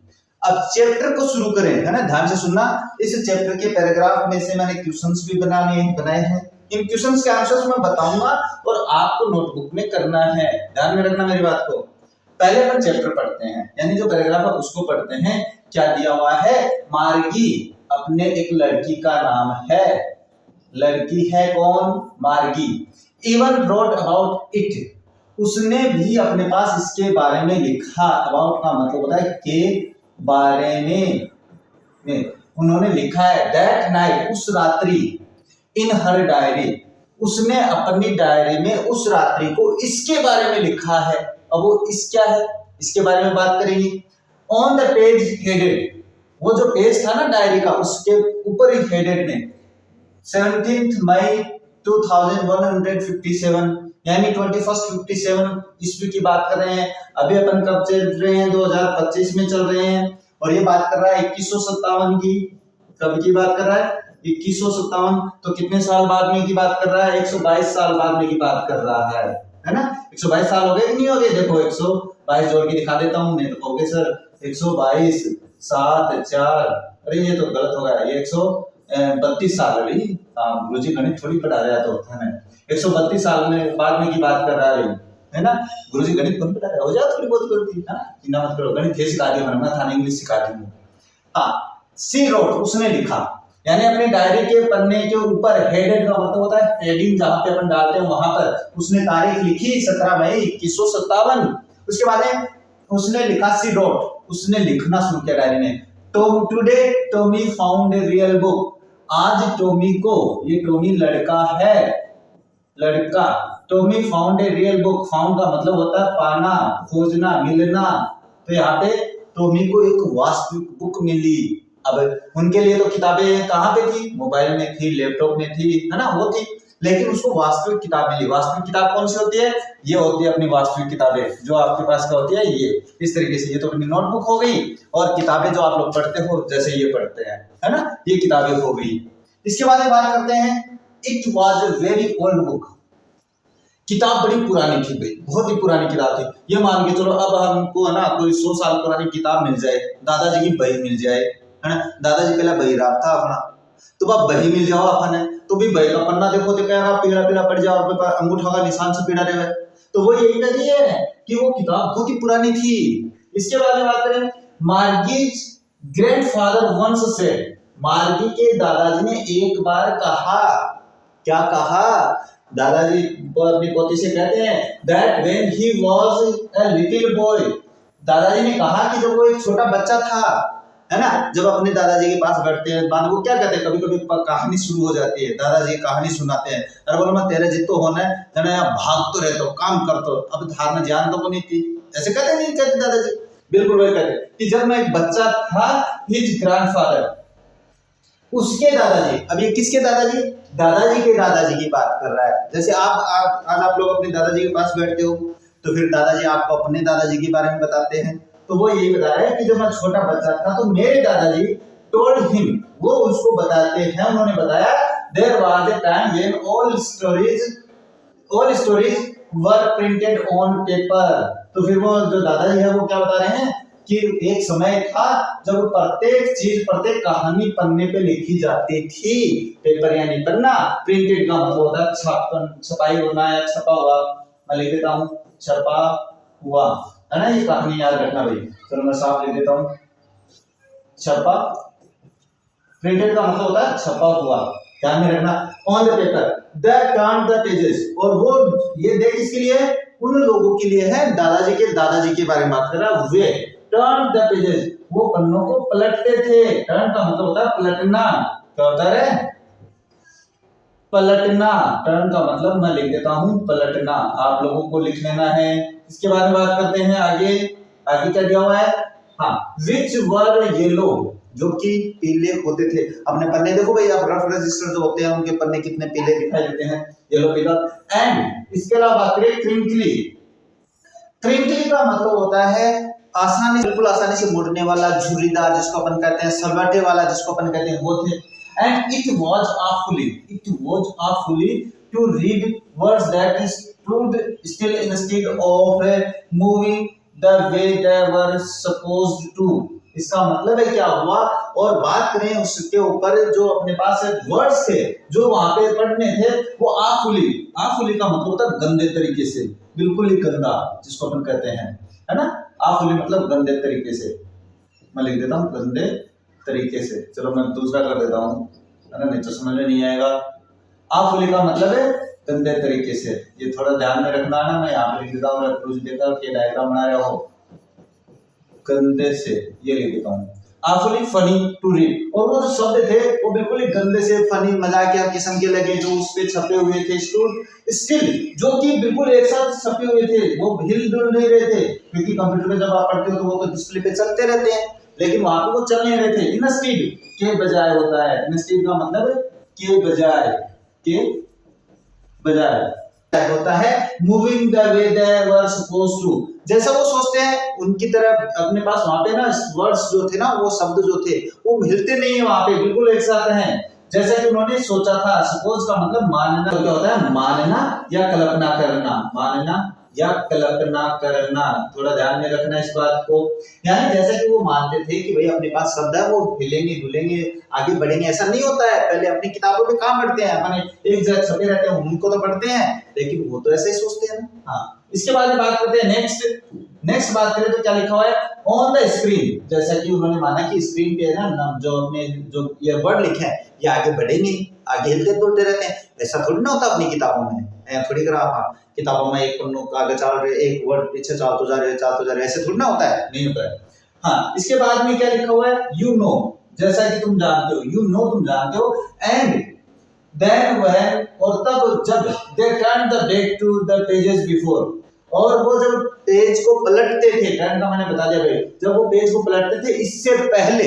A: अब चैप्टर को शुरू करें, है ना, ध्यान से सुनना। इस चैप्टर के पैराग्राफ में से मैंने क्वेश्चंस भी बनाए हैं। इन क्वेश्चंस के आंसर्स मैं बताऊंगा और आपको नोटबुक में करना है, ध्यान में रखना मेरी बात को। पहले अपन चैप्टर पढ़ते हैं, यानी जो पैराग्राफ है उसको पढ़ते हैं। क्या दिया हुआ है, मार्गी अपने एक लड़की का नाम है, लड़की है कौन, मार्गी। इवन रोट अबाउट इट, उसने भी अपने पास इसके बारे में लिखा। अबाउट का मतलब होता है के बारे में उन्होंने लिखा है। दैट नाइट, उस रात्रि, इन हर डायरी, उसने अपनी डायरी में उस रात्रि को इसके बारे में लिखा है। अब वो इस क्या है, इसके बारे में बात करेंगे। ऑन द पेज हेडेड, वो जो पेज था ना डायरी का, उसके ऊपर ही हेडेड में 17 मई 2157, यानी 2157 ईस्वी की बात कर रहे हैं। अभी अपन कब चल रहे हैं, 2025 में चल रहे हैं, और ये बात कर रहा है 2157 की। कब की बात कर रहा है, 2157, तो कितने साल बाद में की बात कर रहा है, 122 साल बाद में की बात कर रहा है ना। 122 साल हो गए कि नहीं हो गए, देखो 122 जोड़ के दिखा देता हूं, नहीं तो कहोगे सर 122 7 4, अरे ये तो गलत हो गया, ये 132 साल है। गुरुजी गणित थोड़ी पढ़ा रहा तो होता है, 132 साल में बाद में की बात कर रहा है ना। गुरुजी गणित कौन पढ़ा रहा, हो जाए थोड़ी बहुत गलती है ना, चिंता मत करो, गणित सिखा दिया मैंने, था इंग्लिश सिखा दी। हाँ, सी रोट, उसने लिखा, यानी अपने डायरी के पन्ने के ऊपर, हेडेड का मतलब होता है हेडिंग, जहां पे अपन डालते हैं वहां पर उसने तारीख लिखी 17 मई 2157। उसके बाद उसने लिखा, सी रोट, उसने लिखना शुरू किया डायरी में। Today Tommy found a real book, आज टॉमी को, ये टॉमी लड़का है, लड़का, Tommy found a real book. Found का मतलब होता है पाना, खोजना, मिलना, तो यहाँ पे टॉमी को एक वास्तविक बुक मिली। अब उनके लिए तो किताबें कहाँ पे थी, मोबाइल में थी, लैपटॉप में थी, है ना, वो थी, लेकिन उसको वास्तविक किताब मिली। वास्तविक किताब कौन सी होती है, ये होती है अपनी वास्तविक किताबें, जो आपके पास क्या होती है, ये इस तरीके से। ये तो अपनी नोटबुक हो गई, और किताबें जो आप लोग पढ़ते हो जैसे ये पढ़ते हैं, है ना, ये किताबें हो गई। इसके बाद बात करते हैं, it was a very old book, किताब बड़ी पुरानी थी भाई, बहुत ही पुरानी किताब थी। ये मान के चलो अब हमको है ना कोई 100 साल पुरानी किताब मिल जाए, दादाजी की बही मिल जाए, है ना, दादाजी पहले बही रहा था अपना, तो अब बही मिल जाओ अपन है, तो भी बही का पन्ना देखो तो क्या पीला पीला पड़ जाओ, अंगूठा का निशान से पीड़ा रहे, तो वो यही कहती है कि वो किताब बहुत ही पुरानी थी। इसके बाद में बात करें, मार्गीज ग्रैंडफादर वंस सेड, मार्गी के दादाजी ने एक बार कहा, क्या कहा, दादाजी अपनी पोती से कहते हैं, that when he was a little boy, दादाजी ने कहा कि जब वो एक छोटा बच्चा था, है ना, जब अपने दादाजी के पास बैठते हैं, बाद वो क्या कहते हैं, कभी कभी कहानी शुरू हो जाती है, दादाजी कहानी सुनाते हैं, अरे बोलो मैं तेरे जितो होना है जना, भाग तो रहे तो काम कर तो, अब धारणा ज्ञान तो नहीं थी, ऐसे कहते नहीं, कहते दादाजी, बिल्कुल वही कहते कि जब मैं एक बच्चा था, हिज ग्रैंडफादर, उसके दादाजी, अब ये किसके दादाजी, दादाजी के दादाजी की बात कर रहा है। जैसे आप आज आप लोग अपने दादाजी के पास बैठते हो, तो फिर दादाजी आपको अपने दादाजी के बारे में बताते हैं, तो वो यही बता रहे हैं कि जब मैं छोटा बच्चा था तो मेरे दादाजी टोल्ड हिम, वो उसको बताते हैं, उन्होंने बताया, there was a time when all stories were printed on paper, तो फिर वो जो दादाजी है वो क्या बता रहे हैं कि एक समय था जब प्रत्येक चीज, प्रत्येक कहानी पन्ने पे लिखी जाती थी, पेपर यानी पन्ना, प्रिंटेड का मतलब होता है छपाई होना या छपा हुआ, मैं लिख देता हूँ छपा हुआ, है ना, ये कहानी याद रखना भाई, चलो मैं साफ लिख देता हूँ, छपा प्रिंटेड का मतलब होता है छपा हुआ, ध्यान में रखना। On the paper the turn the pages, और वो ये दे किसके लिए, उन लोगों के लिए है, दादाजी के बारे में बात कर रहा है। वे टर्न द पेजेस, वो पन्नों को पलटते थे। टर्न का मतलब होता है पलटना, क्या होता है, पलटना। टर्न का मतलब मैं लिख देता हूं पलटना, आप लोगों को लिख लेना है। इसके बारे में बात करते हैं आगे। आगे क्या दिया हुआ है, हाँ, विच वर येलो, जो कि पीले होते थे। अपने पन्ने देखो भाई, आप रफ रजिस्टर जो होते हैं उनके पन्ने कितने पीले दिखाई देते हैं, येलो पीला। एंड इसके अलावा बात करें क्रिंकली, क्रिंकली का मतलब होता है आसानी, बिल्कुल आसानी से मुड़ने वाला, झुर्रीदार जिसको अपन कहते हैं, सलवटे वाला जिसको अपन कहते हैं, वो थे। And it was awfully to read words that stood still instead of moving the way they were supposed to। इसका मतलब है क्या हुआ, और बात करें उसके ऊपर जो अपने पास वर्ड्स थे जो वहां पे पढ़ने थे, वो awfully का मतलब होता है गंदे तरीके से, बिल्कुल ही गंदा जिसको अपन कहते हैं, है ना। awfully मतलब गंदे तरीके से, मैं लिख देता हूँ गंदे तरीके से। चलो मैं दूसरा कर देता हूँ, है ना, नहीं तो समझ में नहीं आएगा। awfully का मतलब है गंदे तरीके से, ये थोड़ा ध्यान में रखना है ना। मैं यहाँ पे लिख देता हूँ, कुछ देखा कि डायग्राम बना रहा हो, गंदे से ये लिख देता हूँ। awfully funny to read, और वो जो शब्द थे वो बिल्कुल ही गंदे से, फनी मजाकिया किस्म के लगे जो उस पे छपे हुए थे। स्टिल जो कि बिल्कुल एक साथ छपे हुए थे, वो हिल डुल नहीं रहे थे, क्योंकि कंप्यूटर पे जब आप पढ़ते हो तो वो तो डिस्प्ले पे चलते रहते हैं, लेकिन वहां पे वो चल नहीं रहे थे। इंस्टीड के बजाय होता है, इंस्टीड का मतलब के बजाय, के बजाय होता है moving the way they were supposed to, जैसा वो सोचते हैं उनकी तरह। अपने पास वहां पे ना वर्ड्स जो थे ना, वो शब्द जो थे वो मिलते नहीं है वहां पे, बिल्कुल एक साथ हैं जैसा कि उन्होंने सोचा था। सपोज का मतलब मानना, तो क्या होता है मानना या कल्पना करना, मानना या कल्पना करना, थोड़ा ध्यान में रखना इस बात को। यानी जैसा कि वो मानते थे कि भाई अपने पास शब्द है, वो हिलेंगे डुलेंगे आगे बढ़ेंगे, ऐसा नहीं होता है। पहले अपनी किताबों में कहाँ पढ़ते हैं अपने, एक जगह छपे रहते हैं उनको तो पढ़ते हैं, लेकिन वो तो ऐसे ही सोचते हैं ना। हाँ, इसके बाद में बात करते हैं नेक्स्ट बात करें तो क्या लिखा हुआ है, ऑन द स्क्रीन। जैसा कि उन्होंने माना कि स्क्रीन पे है ना, जो अपने जो ये वर्ड लिखे हैं ये आगे बढ़ेंगे, आगे हिलते डुलते रहते हैं, ऐसा थोड़ी ना होता अपनी किताबों में। थोड़ी कर आप किताबों में एक पन्नों आगे चल रहे, एक वर्ड पीछे चलते जा रहे, ऐसे थोड़ी ना होता है, नहीं होता है। हाँ, इसके बाद में क्या लिखा हुआ है, यू नो, जैसा कि तुम जानते हो, यू नो तुम जानते हो। एंड देन व्हेन, और तब जब, they turn the back to the pages before, और वो जब पेज को पलटते थे, टर्न का मैंने बता दिया भाई, जब वो पेज को पलटते थे इससे पहले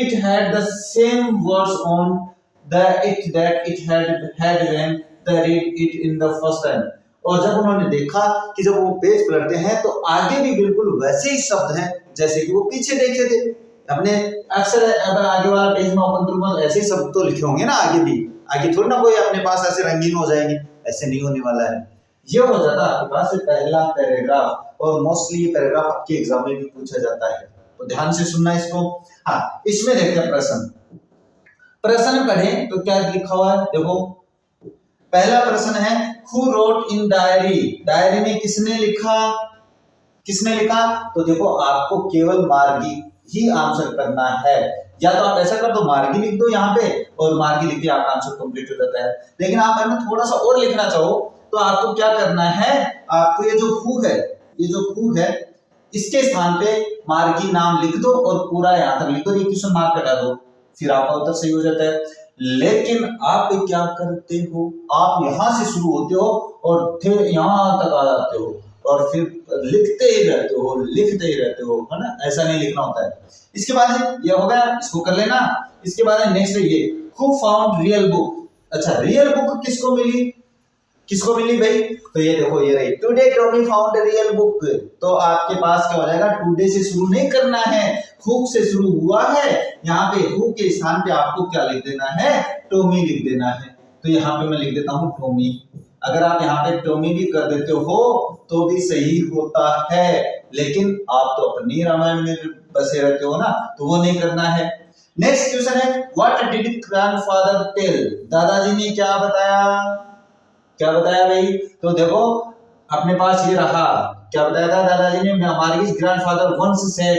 A: it had the same words on the it that it had when the read it in the first time. और जब उन्होंने देखा कि जब वो पेज पलटते हैं तो आगे भी बिल्कुल वैसे ही शब्द हैं जैसे कि वो पीछे देखे थे अपने। अक्सर अगर आगे वाला पेज में ओपन करूंगा तो ऐसे ही शब्द तो लिखे होंगे ना आगे भी, आगे थोड़ी ना कोई अपने पास ऐसे रंगीन हो जाएंगे, ऐसे नहीं होने वाला है। ये हो जाता है आपके पास पहला पैराग्राफ, और मोस्टली ये पैराग्राफ आपके एग्जाम में भी पूछा जाता है, तो ध्यान से सुनना इसको। हाँ, इसमें देखते हैं प्रश्न पढ़ें तो क्या लिखा हुआ है, देखो पहला प्रश्न है, who wrote in diary, diary में किसने लिखा, तो देखो आपको केवल मार्गी ही आंसर करना है, या तो आप ऐसा कर दो मार्गी लिख दो यहाँ पे, और मार्गी लिख के आपका आंसर कंप्लीट हो जाता है। लेकिन आप अगर थोड़ा सा और लिखना चाहो तो आपको क्या करना है, आपको ये जो हु है इसके स्थान पे मार्गी नाम लिख दो और पूरा यहाँ तक लिख दो, ये क्वेश्चन मार्क हटा दो, फिर आपका उत्तर सही हो जाता है। लेकिन आप क्या करते हो, आप यहां से शुरू होते हो और फिर यहां तक आ जाते हो और फिर लिखते ही रहते हो, है ना, ऐसा नहीं लिखना होता है। इसके बाद ये हो गया, इसको कर लेना। इसके बाद नेक्स्ट है ये, हु फाउंड रियल बुक। अच्छा, रियल बुक किसको मिली भाई, तो ये देखो ये रही, today Tommy found a real book. तो आपके पास क्या हो जाएगा, टुडे से शुरू नहीं करना है, हुक से शुरू हुआ है, यहाँ पे हुक के स्थान पे आपको क्या लिख देना है, टॉमी लिख देना है। तो यहाँ पे मैं लिख देता हूँ टॉमी। अगर आप यहाँ पे टॉमी भी कर देते हो तो भी सही होता है, लेकिन आप तो अपनी रामायण में बसे रहते हो ना, तो वो नहीं करना है। नेक्स्ट क्वेश्चन है, व्हाट डिड ग्रैंडफादर टेल, दादाजी ने क्या बताया भाई, तो देखो अपने पास ये रहा, क्या बताया था दादाजी ने, मार्गिस ग्रैंडफादर वंस सेड,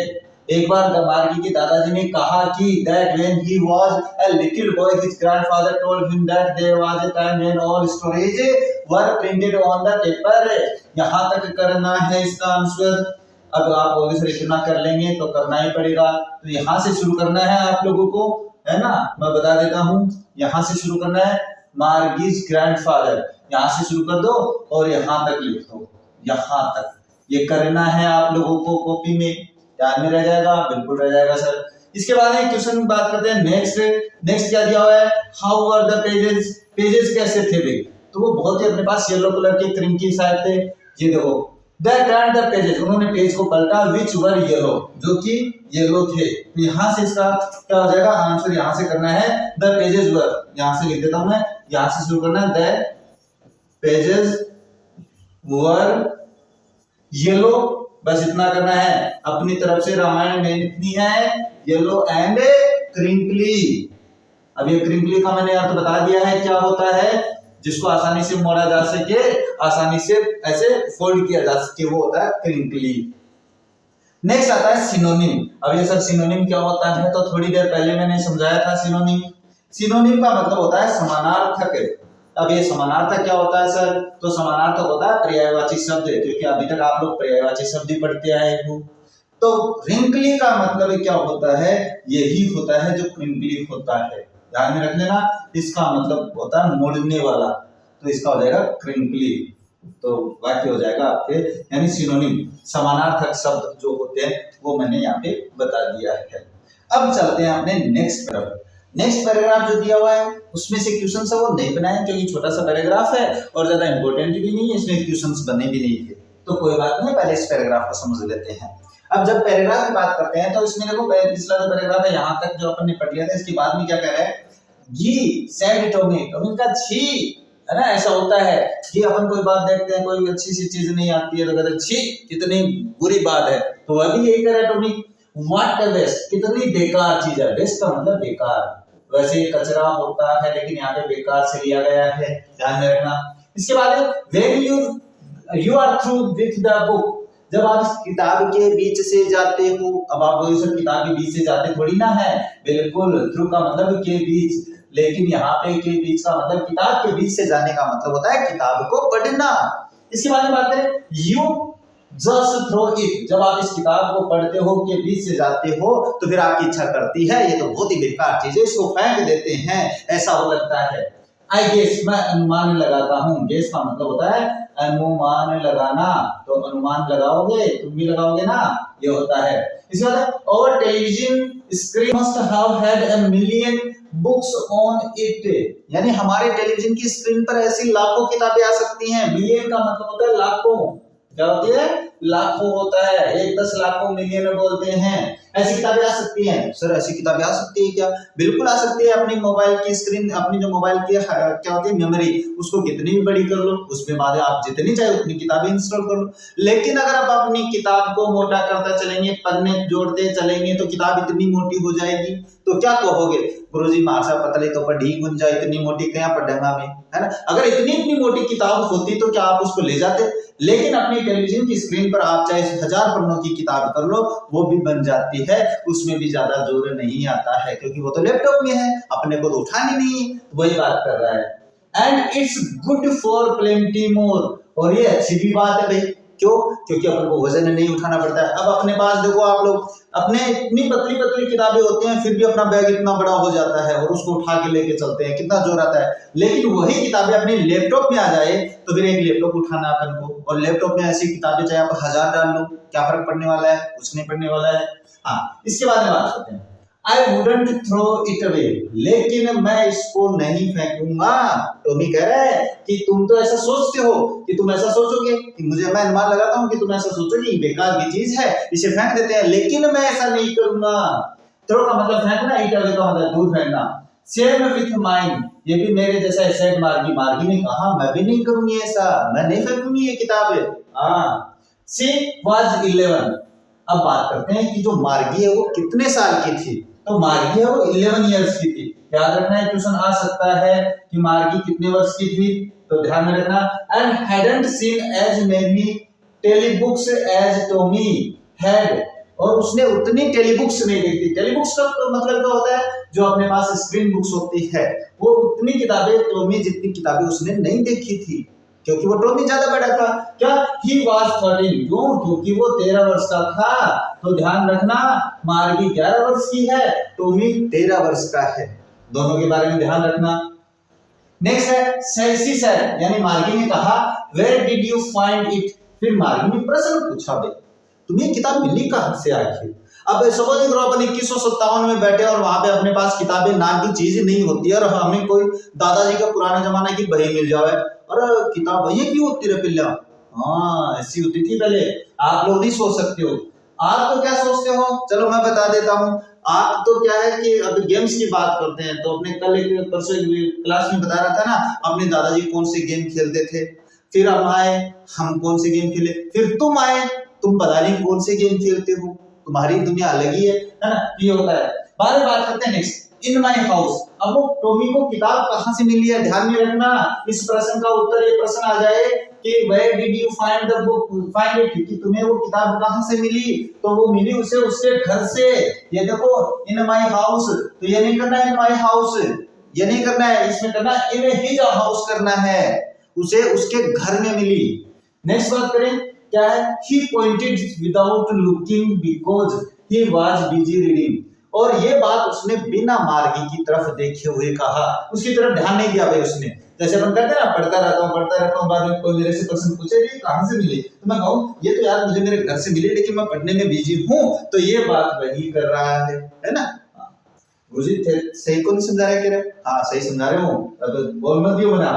A: एक बार मार्गी के दादाजी ने कहा कि that when he was a little boy his grandfather told him that there was a time when all stories were printed on the paper। यहाँ तक करना है इसका आंसर। अब आप बोलोगे सर इतना कर लेंगे तो करना ही पड़ेगा, तो यहाँ से शुरू करना है आप लोगों को, है ना। मैं बता देता हूँ, यहाँ से शुरू करना है मार्गीज ग्रैंडफादर, यहाँ से शुरू कर दो और यहाँ तक लिख दो, यहाँ तक ये करना है आप लोगों को कॉपी में, ध्यान में रह जाएगा, बिल्कुल रह जाएगा सर। इसके बाद एक क्वेश्चन बात करते हैं नेक्स्ट क्या दिया हुआ है, how were the pages, pages कैसे थे भाई, तो वो बहुत ही अपने पास येलो कलर के क्रिंकी शायद थे, ये देखो द टर्न द पेजेस, उन्होंने पेज को पलटा विच वर येलो, जो कि येलो थे। तो यहाँ से इसका क्या हो जाएगा आंसर, यहाँ से करना है द पेजेस वर, यहाँ से लिख देता हूं मैं, यहाँ से शुरू करना है द पेजेस वर येलो, बस इतना करना है। अपनी तरफ से रामायण में इतनी है येलो एंड क्रिंकली। अब ये क्रिंकली का मैंने यहाँ तो बता दिया है क्या होता है, जिसको आसानी से मोड़ा जा सके, आसानी से ऐसे फोल्ड किया जा सके, वो होता है क्रिंकली। नेक्स्ट आता है सिनोनिम। अब ये सर सिनोनिम क्या होता है, तो थोड़ी देर पहले मैंने समझाया था सिनोनिम। सिनोनिम का मतलब होता है समानार्थक। अब ये समानार्थक क्या होता है सर, तो समानार्थक होता है पर्यायवाची शब्द, क्योंकि अभी तक आप लोग पर्यायवाची शब्द ही पढ़ते आए हो। तो क्रिंकली का मतलब क्या होता है, यही होता है जो क्रिंकली होता है, ध्यान में रख लेना। इसका मतलब होता है मोड़ने वाला, तो इसका हो जाएगा क्रिंकली। तो वाक्य हो जाएगा आपके, यानी सिनोनिम समानार्थक शब्द जो होते हैं वो मैंने यहाँ पे बता दिया है। अब चलते हैं अपने नेक्स्ट तरफ। नेक्स्ट पैराग्राफ जो दिया हुआ है उसमें से क्वेश्चन है वो नहीं बनाए, क्योंकि छोटा सा पैराग्राफ है और ज्यादा इंपॉर्टेंट भी नहीं है, इसमें क्वेश्चंस बने भी नहीं थे, तो कोई बात नहीं, पहले इस पैराग्राफ को समझ लेते हैं। अब जब पैराग्राफ की बात करते हैं तो इसमें देखो पिछला जो पैराग्राफ है यहाँ तक जो अपन ने पढ़ लिया था, इसके बाद में क्या कह रहा है, घी सैड टोमी, टोमी का छी, है ना, ऐसा होता है कि अपन कोई बात देखते हैं, कोई अच्छी सी चीज नहीं आती है तो कहते हैं छी कितनी बुरी बात है, तो वह भी यही करे टोमी। व्हाट अ वेस्ट, कितनी बेकार चीज है, वेस्ट का मतलब बेकार, वैसे कचरा होता है लेकिन यहाँ पे बेकार से लिया गया है, ध्यान में रखना। इसके बाद when you are through with the book, जब आप इस किताब के बीच से जाते हो, अब आप बोलिए सर किताब के बीच से जाते थोड़ी ना है, बिल्कुल थ्रू का मतलब के बीच, लेकिन यहाँ पे के बीच का मतलब किताब के बीच से जाने का मतलब होता है किताब को पढ़ना। इसके बाद में बात करें you just throw it, जब आप इस किताब को पढ़ते हो के बीच से जाते हो तो फिर आपकी इच्छा करती है ये तो बहुत ही बेकार चीज है, इसको फेंक देते हैं, ऐसा हो लगता है। आई गेस, मैं अनुमान लगाता हूँ, गेस का मतलब होता है अनुमान लगाना, तो अनुमान लगाओगे, तुम भी लगाओगे ना, ये होता है। इसके बाद और television screen must have had a million books on it, यानी हमारे टेलीविजन की स्क्रीन पर ऐसी लाखों किताबें आ सकती हैं। मिलियन का मतलब होता है लाखों, क्या होती है, लाखों होता है, 1-10 लाखों मिलियन में बोलते हैं, ऐसी किताबें आ सकती हैं। सर ऐसी किताबें आ सकती है क्या, बिल्कुल आ सकती है। अपनी मोबाइल की स्क्रीन, अपनी जो मोबाइल की क्या होती है मेमोरी, उसको कितनी भी बड़ी कर लो, उसमें बाद आप जितनी चाहे उतनी किताबें इंस्टॉल कर लो। लेकिन अगर आप अपनी किताब को मोटा करते चलेंगे, पन्ने जोड़ते चलेंगे तो किताब इतनी मोटी हो जाएगी, तो क्या कहोगे, गुरुजी मासा पतले तो पर ढीक गुंजा, इतनी मोटी क्या पढ़ेगा में, है ना। अगर इतनी मोटी किताब होती तो क्या आप उसको ले जाते, लेकिन अपनी टेलीविजन की स्क्रीन पर आप चाहे 1000 पन्नों की किताब कर लो वो भी बन जाती है, उसमें भी ज्यादा जोर नहीं आता है, क्योंकि वो तो लैपटॉप में है, अपने को तो उठानी नहीं है, वही बात कर रहा है। And it's good for plenty more, और ये अच्छी भी बात है भाई, क्यों, क्योंकि अपन को वजन नहीं उठाना पड़ता है। अब अपने पास देखो आप लोग, अपने इतनी पतली पतली किताबें होती हैं फिर भी अपना बैग इतना बड़ा हो जाता है और उसको उठा के लेके चलते हैं, कितना जोर आता है। लेकिन वही किताबें अपने लैपटॉप में आ जाए तो फिर एक लैपटॉप उठाना अपन को, और लैपटॉप में ऐसी किताबें चाहे आप 1000 डाल लो, क्या फर्क पड़ने वाला है, कुछ नहीं पड़ने वाला है। हाँ, इसके बाद में बात करते हैं, I wouldn't throw it away, लेकिन मैं इसको नहीं फेंकूंगा। टॉमी कह रहा है कि तुम तो ऐसा सोचते हो, कि तुम ऐसा सोचोगे कि मुझे, मैं अनुमान लगाता हूँ कि तुम ऐसा सोचोगे बेकार की चीज है, इसे फेंक देते हैं, लेकिन मैं ऐसा नहीं करूंगा। थ्रो का मतलब फेंकना, इट अवे का मतलब दूर फेंकना। सेम विथ माइन, ये भी मेरे जैसा सेड मार्गी, मार्गी ने कहा मैं भी नहीं करूंगी ऐसा, मैं नहीं फेंकूंगी ये किताबें। हाँ, शी वाज 11। अब बात करते हैं कि जो मार्गी है वो कितने साल की थी, तो मार्गी है वो 11 इयर्स की थी। याद रखना है, क्वेश्चन आ सकता है कि मार्गी कितने वर्ष की थी, तो ध्यान में रखना। And hadn't seen as many telebooks as Tommy had, और उसने उतनी टेलीबुक्स नहीं देखी। टेलीबुक्स का मतलब क्या होता है, जो अपने पास स्क्रीन बुक्स होती है, वो उतनी किताबें टॉमी जितनी किताबें उसने नहीं देखी थी, क्योंकि वो टॉमी ज्यादा बड़ा था। क्या ही वाज 13, क्यों? क्योंकि वो 13 वर्ष का था। तो ध्यान रखना, मार्गी 11 वर्ष की है, टॉमी 13 वर्ष का है, दोनों के बारे में ध्यान रखना। नेक्स्ट है सेल्सी सर, यानी मार्गी ने कहा where did you find it. फिर मार्गी ने प्रश्न पूछा, भाई तुम्हें किताब मिली कहां से आखिर? अब सपोज करो अपन 2157 में बैठे और वहां पे अपने पास किताबें नाम की चीज नहीं होती है, और हमें कोई दादाजी का पुराने जमाने की बही मिल जाए, और किताब ये क्यों होती रे पिल्ला? हाँ ऐसी होती थी पहले। आप लोग नहीं सोच सकते हो। आप तो क्या सोचते हो, चलो मैं बता देता हूँ। आप तो क्या है कि अब गेम्स की बात करते हैं, तो अपने कल एक परसों क्लास में बता रहा था ना, अपने दादाजी कौन से गेम खेलते थे, फिर हम आए, हम कौन से गेम खेले, फिर तुम आए, तुम पता नहीं कौन से गेम खेलते हो, तुम्हारी दुनिया अलग ही है ना? ये होता है। बाद में बात करते हैं नेक्स्ट, इन माई हाउस। अब वो टॉमी को किताब कहां से मिली है, ध्यान में रखना। इस प्रश्न का उत्तर ये प्रश्न आ जाए कि where did you find the book, find it, कि तुम्हें वो किताब कहां से मिली, तो वो मिली उसे उसके घर से। ये देखो इन माई हाउस, तो ये नहीं करना है इन माई हाउस, ये नहीं करना है, इसमें करना इन हिज हाउस करना है, उसे उसके घर में मिली। नेक्स्ट बात करें, क्या है, he pointed without looking because he was busy reading। और ये बात उसने बिना मार्गी की तरफ देखे हुए कहा, उसकी तरफ ध्यान नहीं दिया भाई उसने। जैसे अपन कहते हैं ना, पढ़ता रहता हूँ, बाद में कोई मेरे से प्रश्न पूछे कि कहां से मिली, तो मैं कहूँ ये तो यार मुझे मेरे घर से मिली, लेकिन मैं पढ़ने में बिजी हूँ, तो ये बात वही कर रहा है ना? गुरुजी थे सही को नहीं समझा रहे कह रहे? हाँ सही समझा रहे हूँ, अब बोल मत दियो बना।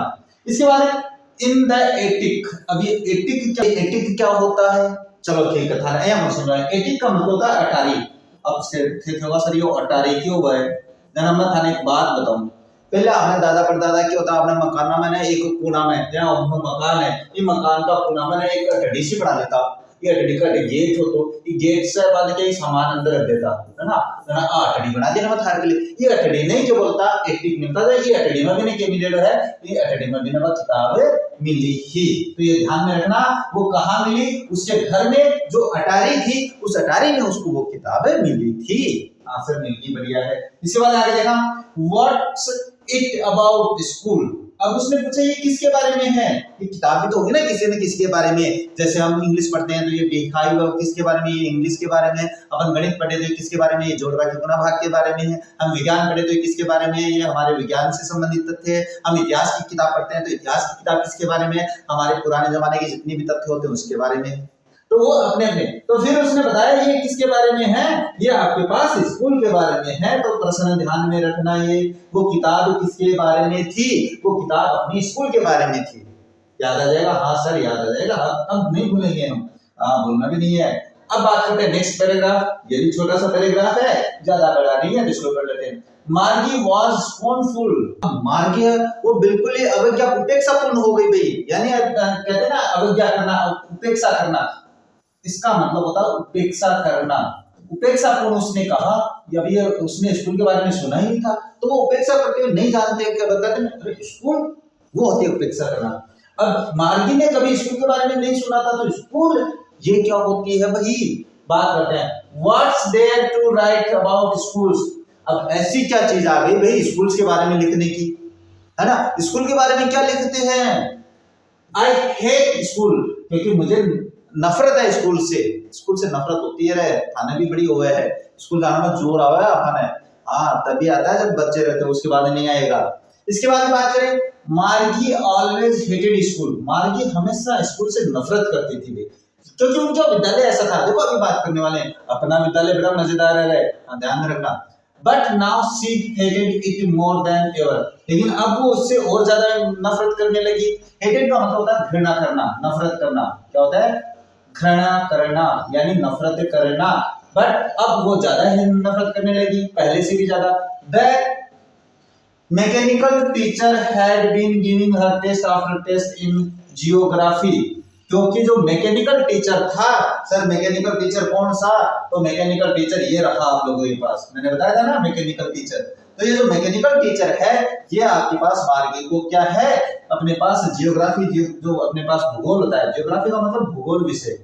A: इसके बाद इन द एटिक। अब ये एटिक क्या होता है, चलो ठीक है था या मत सुन रहा है। एटिक का मतलब होता है अटारी। अब से ठीक होगा सर, ये अटारी क्यों हुआ है? जरा मैं थाने एक बात बताऊं। पहले आपने दादा परदादा क्या होता, आपने मकान में एक कोना में जहाँ मकान है, ये मकान का कोना में एक अटड़ी सी बना लेता, ये अटड़ी का गेट हो, तो ये गेट से बांध के सामान अंदर रख देता है ना, अटड़ी बना देना मत हार के लिए। ये अटड़ी नहीं जो बोलता एटिक मिलता है, ये अटड़ी में भी नहीं के मिलेगा है, ये अटड़ी में भी ना किताब मिली ही। तो ये ध्यान में रखना, वो कहाँ मिली, उसके घर में जो अटारी थी, उस अटारी में उसको वो किताब मिली थी। आंसर मिलकी बढ़िया है। इसके बाद आगे देखा व्हाट्स इट अबाउट स्कूल। अब उसने पूछा ये किसके बारे में है, ये किताब भी तो होगी ना किसी न किसी के बारे में। जैसे हम इंग्लिश पढ़ते हैं तो ये लिखा हुआ किसके बारे में, ये इंग्लिश के बारे में। अपन गणित पढ़े तो किसके बारे में, ये जोड़वा के गुणा भाग के बारे में है। हम विज्ञान पढ़े तो किसके बारे में, ये हमारे विज्ञान से संबंधित तथ्य है। हम इतिहास की किताब पढ़ते हैं तो इतिहास की किताब किसके बारे में, हमारे पुराने जमाने के जितने भी तथ्य होते हैं उसके बारे में। तो वो अपने अपने, तो फिर उसने बताया ये किसके बारे में है, ये आपके पास स्कूल के बारे में है। तो प्रश्न ध्यान में रखना, ये वो किताब किसके बारे में थी, वो किताब अपनी स्कूल के बारे में थी। याद आ जाएगा? हाँ सर याद आ जाएगा, अब नहीं भूलेंगे हम, भूलना भी नहीं है। अब बात करते हैं नेक्स्ट पैराग्राफ। ये भी छोटा सा पैराग्राफ है, ज्यादा बड़ा नहीं है, इसको कर लेते हैं। मार्गी वाज स्कॉर्नफुल। मार्गी है वो बिल्कुल ही अवज्ञा उपेक्षापूर्ण हो गई भाई, यानी कहते हैं ना अवज्ञा करना, उपेक्षा करना, इसका मतलब होता है उपेक्षा करना। उपेक्षापूर्ण उसने कहा, जब ये उसने स्कूल के बारे में सुना ही नहीं था, तो वो उपेक्षा करते हुए नहीं जानते क्या बताते हैं, अरे स्कूल वो होती है उपेक्षा करना। अब मार्गी ने कभी स्कूल के बारे में नहीं सुना था, तो स्कूल ये क्या होती है वही बात करते हैं। What's there to write about schools. अब ऐसी क्या चीज आ गई भाई स्कूल्स के बारे में लिखने की, है ना? स्कूल के बारे में क्या लिखते हैं, आई हेट स्कूल, क्योंकि मुझे नफरत है स्कूल से। स्कूल से नफरत होती है, थाने भी बड़ी हुआ है, स्कूल जाना में जोर आवा है अपन है, हाँ तभी आता है जब बच्चे रहते हैं, उसके बाद नहीं आएगा। इसके बाद बात करें, मार्गी ऑलवेज हेटेड स्कूल। मार्गी हमेशा स्कूल से नफरत करती थी, क्योंकि उनका विद्यालय ऐसा था। देखो अभी बात करने वाले हैं, अपना विद्यालय बड़ा मजेदार है, ध्यान में रखना। But now she hated it more than ever. लेकिन अब वो उससे और ज्यादा नफरत करने लगी। हेटेड का मतलब होता है घृणा करना, नफरत करना। क्या होता है? घृणा करना, यानी नफरत करना। बट अब वो ज्यादा ही नफरत करने लगी, पहले से भी ज्यादा। That mechanical teacher had been giving her test after test in geography. क्योंकि जो मैकेनिकल टीचर था, सर मैकेनिकल टीचर कौन सा, तो मैकेनिकल टीचर ये रहा आप लोगों के पास, मैंने बताया था ना मैकेनिकल टीचर। तो ये जो मैकेनिकल टीचर है, ये आपके पास मार्गी को क्या है, अपने पास जियोग्राफी, जो अपने पास भूगोल होता है। जियोग्राफी का मतलब भूगोल विषय,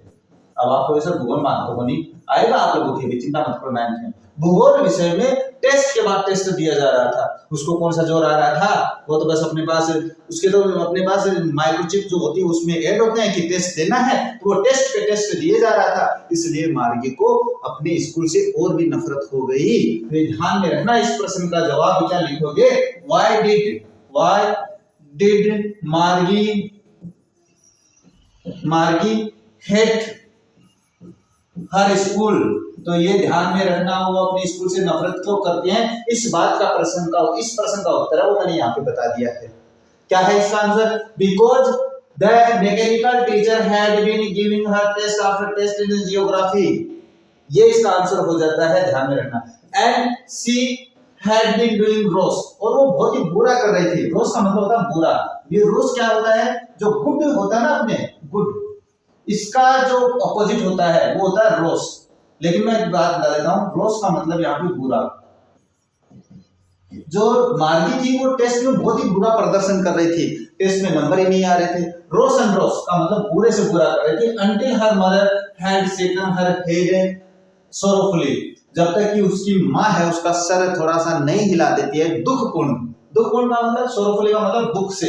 A: अब आपको सर भूगोल मानते हो नहीं आएगा आप लोगों की भी, चिंता मत करो। 9th में भूगोल विषय में टेस्ट के बाद टेस्ट दिया जा रहा था, उसको कौन सा जोर आ रहा था, वो तो बस अपने पास उसके तो अपने पास माइक्रोचिप जो होती है उसमें ऐड होते हैं कि टेस्ट देना है, तो वो टेस्ट पे टेस्ट दिए जा रहा था। इसलिए मार्गी को अपने स्कूल से और भी नफरत हो गई। तो ध्यान में रखना, इस प्रश्न का जवाब क्या लिखोगे, why did Margie hate her school. तो ये ध्यान में रखना, वो अपने स्कूल से नफरत क्यों करते हैं, इस प्रश्न का उत्तर है वो मैंने यहाँ पे बता दिया है। क्या है इसका answer, because the mechanical teacher had been giving her test after test in geography. ये इसका आंसर हो जाता है, ध्यान में रखना। And she had been doing worse, और वो बहुत ही बुरा कर रही थी। रोस का मतलब होता है बुरा। ये रोस क्या होता है, जो गुड होता है ना अपने गुड, इसका जो अपोजिट होता है वो होता है रोस। लेकिन मैं एक बात बता देता हूं, रोस का मतलब यहाँ पे बुरा। जो मार्गी थी वो टेस्ट में बहुत ही बुरा प्रदर्शन कर रही थी, टेस्ट में नंबर ही नहीं आ रहे थे। रोस एंड रोस का मतलब बुरे से बुरा कर रही थी। Until her mother had shaken her head sorrowfully, जब तक कि उसकी माँ है उसका सर थोड़ा सा नहीं हिला देती है दुखपूर्ण। दुखपूर्ण का मतलब, सोरोफुली का मतलब दुख से,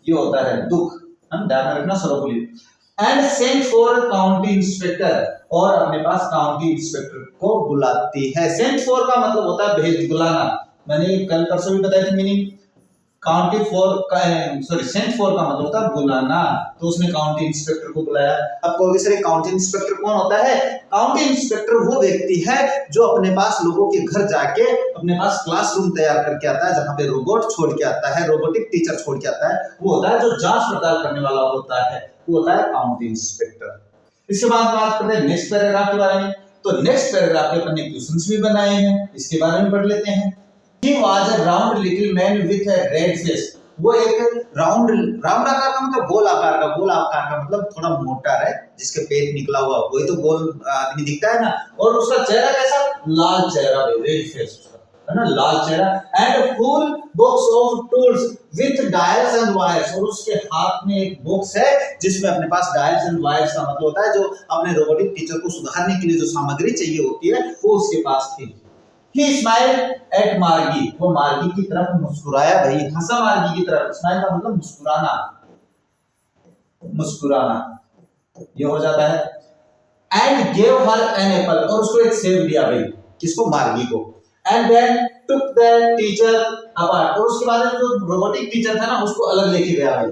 A: ये होता है दुख, हम ध्यान में रखना sorrowfully. And sent for county inspector, और अपने पास काउंटी इंस्पेक्टर को बुलाती है। सेंट फॉर का मतलब होता है भेज, बुलाना। मैंने कल परसों भी बताया था meaning. County for sent for का मतलब होता है बुलाना, तो उसने काउंटी इंस्पेक्टर को बुलाया। अब कहोगे सर काउंटी इंस्पेक्टर कौन होता है, काउंटी इंस्पेक्टर वो व्यक्ति है जो अपने पास लोगों के घर जाके अपने पास क्लासरूम तैयार करके आता है, जहां पे रोबोट छोड़ के आता है, रोबोटिक टीचर छोड़ के आता है। वो होता है जो जांच पड़ताल करने वाला होता है, वो होता है काउंटी इंस्पेक्टर। इसके बाद बात करते हैं नेक्स्ट पैराग्राफ के बारे में। तो नेक्स्ट पैराग्राफ के अपन ने क्वेश्चंस भी बनाए हैं, इसके बारे में पढ़ लेते हैं। He was a round little man with a red face. वो एक राउंड आकार का मतलब गोल आकार का मतलब थोड़ा मोटा है, जिसके पेट निकला हुआ, वही तो गोल आदमी दिखता है ना। और उसका चेहरा कैसा, लाल चेहरा, रेड फेस है ना, लाल चेहरा। And full box of tools with dials and wires, और उसके हाथ में एक बॉक्स है जिसमें अपने पास डायल्स एंड वायर्स का मतलब होता है जो अपने रोबोटिक टीचर को सुधारने के लिए जो सामग्री चाहिए होती है वो उसके पास थी। He smiled at मार्गी, वो मार्गी की तरफ मुस्कुराया, भाई हंसा मार्गी की तरफ। स्माइल का मतलब मुस्कुराना, ये हो जाता है। And gave her an apple, और उसको एक सेब दिया भाई, किसको, मार्गी को। And then took the teacher apart, और उसके बाद जो रोबोटिक टीचर था ना उसको अलग लेके गया भाई,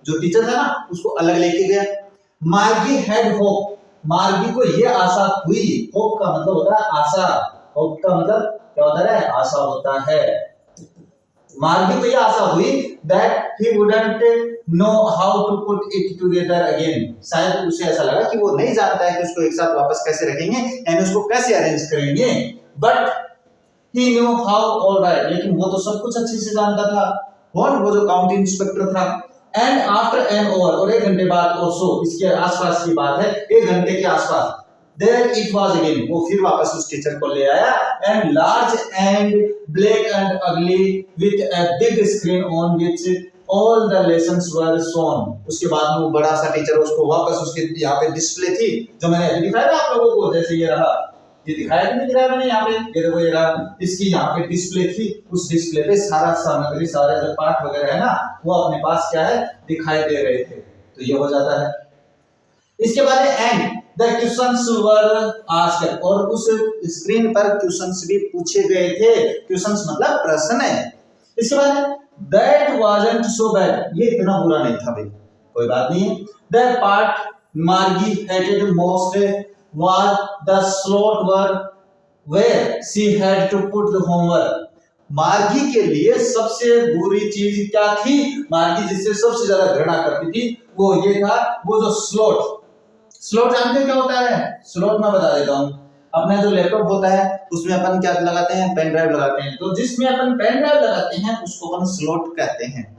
A: जो टीचर था ना उसको अलग लेके गया। मार्गी had hope, मार्गी को ये आशा हुई। होप का मतलब होता है आशा, होप का मतलब क्या होता है, आशा होता है। मार्गी को यह आशा हुई that he wouldn't know how to put it together again, शायद उसे ऐसा लगा कि वो नहीं जानता है कि उसको एक साथ वापस कैसे रखेंगे, यानी उसको कैसे अरेंज करेंगे। But he knew how all right, लेकिन वो तो सब कुछ अच्छे से जानता था। कौन, वो जो काउंटी इंस्पेक्टर था। And after an hour, और 1 घंटे बाद also, इसके आसपास की बात है, 1 घंटे के आसपास, there it was again, वो फिर वापस उस टीचर को ले आया। and large and black and ugly with a big screen on which all the lessons were shown। उसके बाद में वो बड़ा सा टीचर उसको वापस उसके यहाँ पे डिस्प्ले थी, जो मैंने अभी दिखाया ना आप लोगों को, जैसे ये रहा, ये दिखाया कि नहीं दिखाया मैंने यहाँ पे, ये देखो ये रहा, इसकी यहाँ पे डिस्प्ले थी। उस डिस्प्ले पे सारा सामग्री, सारे जो पाठ वगैरह है ना वो अपने पास क्या है, दिखाई दे रहे थे। तो ये हो जाता है। इसके बाद and the questions were asked, और उस स्क्रीन पर क्वेश्चंस भी पूछे गए थे। क्वेश्चंस मतलब प्रश्न है। इसके बाद दैट वाजंट सो बैड, ये इतना बुरा नहीं था भाई, कोई बात नहीं है। दैट पार्ट मार्गी hated most was the slot where she had to put the homework। मार्गी के लिए सबसे बुरी चीज क्या थी, मार्गी जिससे सबसे ज्यादा घृणा करती थी वो ये था, वो जो स्लॉट जानते हो क्या होता है, स्लॉट मैं बता देता हूँ। अपना जो लैपटॉप होता है उसमें अपन क्या लगाते हैं, पेन ड्राइव लगाते हैं, तो जिसमें अपन पेन ड्राइव लगाते हैं उसको अपन स्लॉट कहते हैं।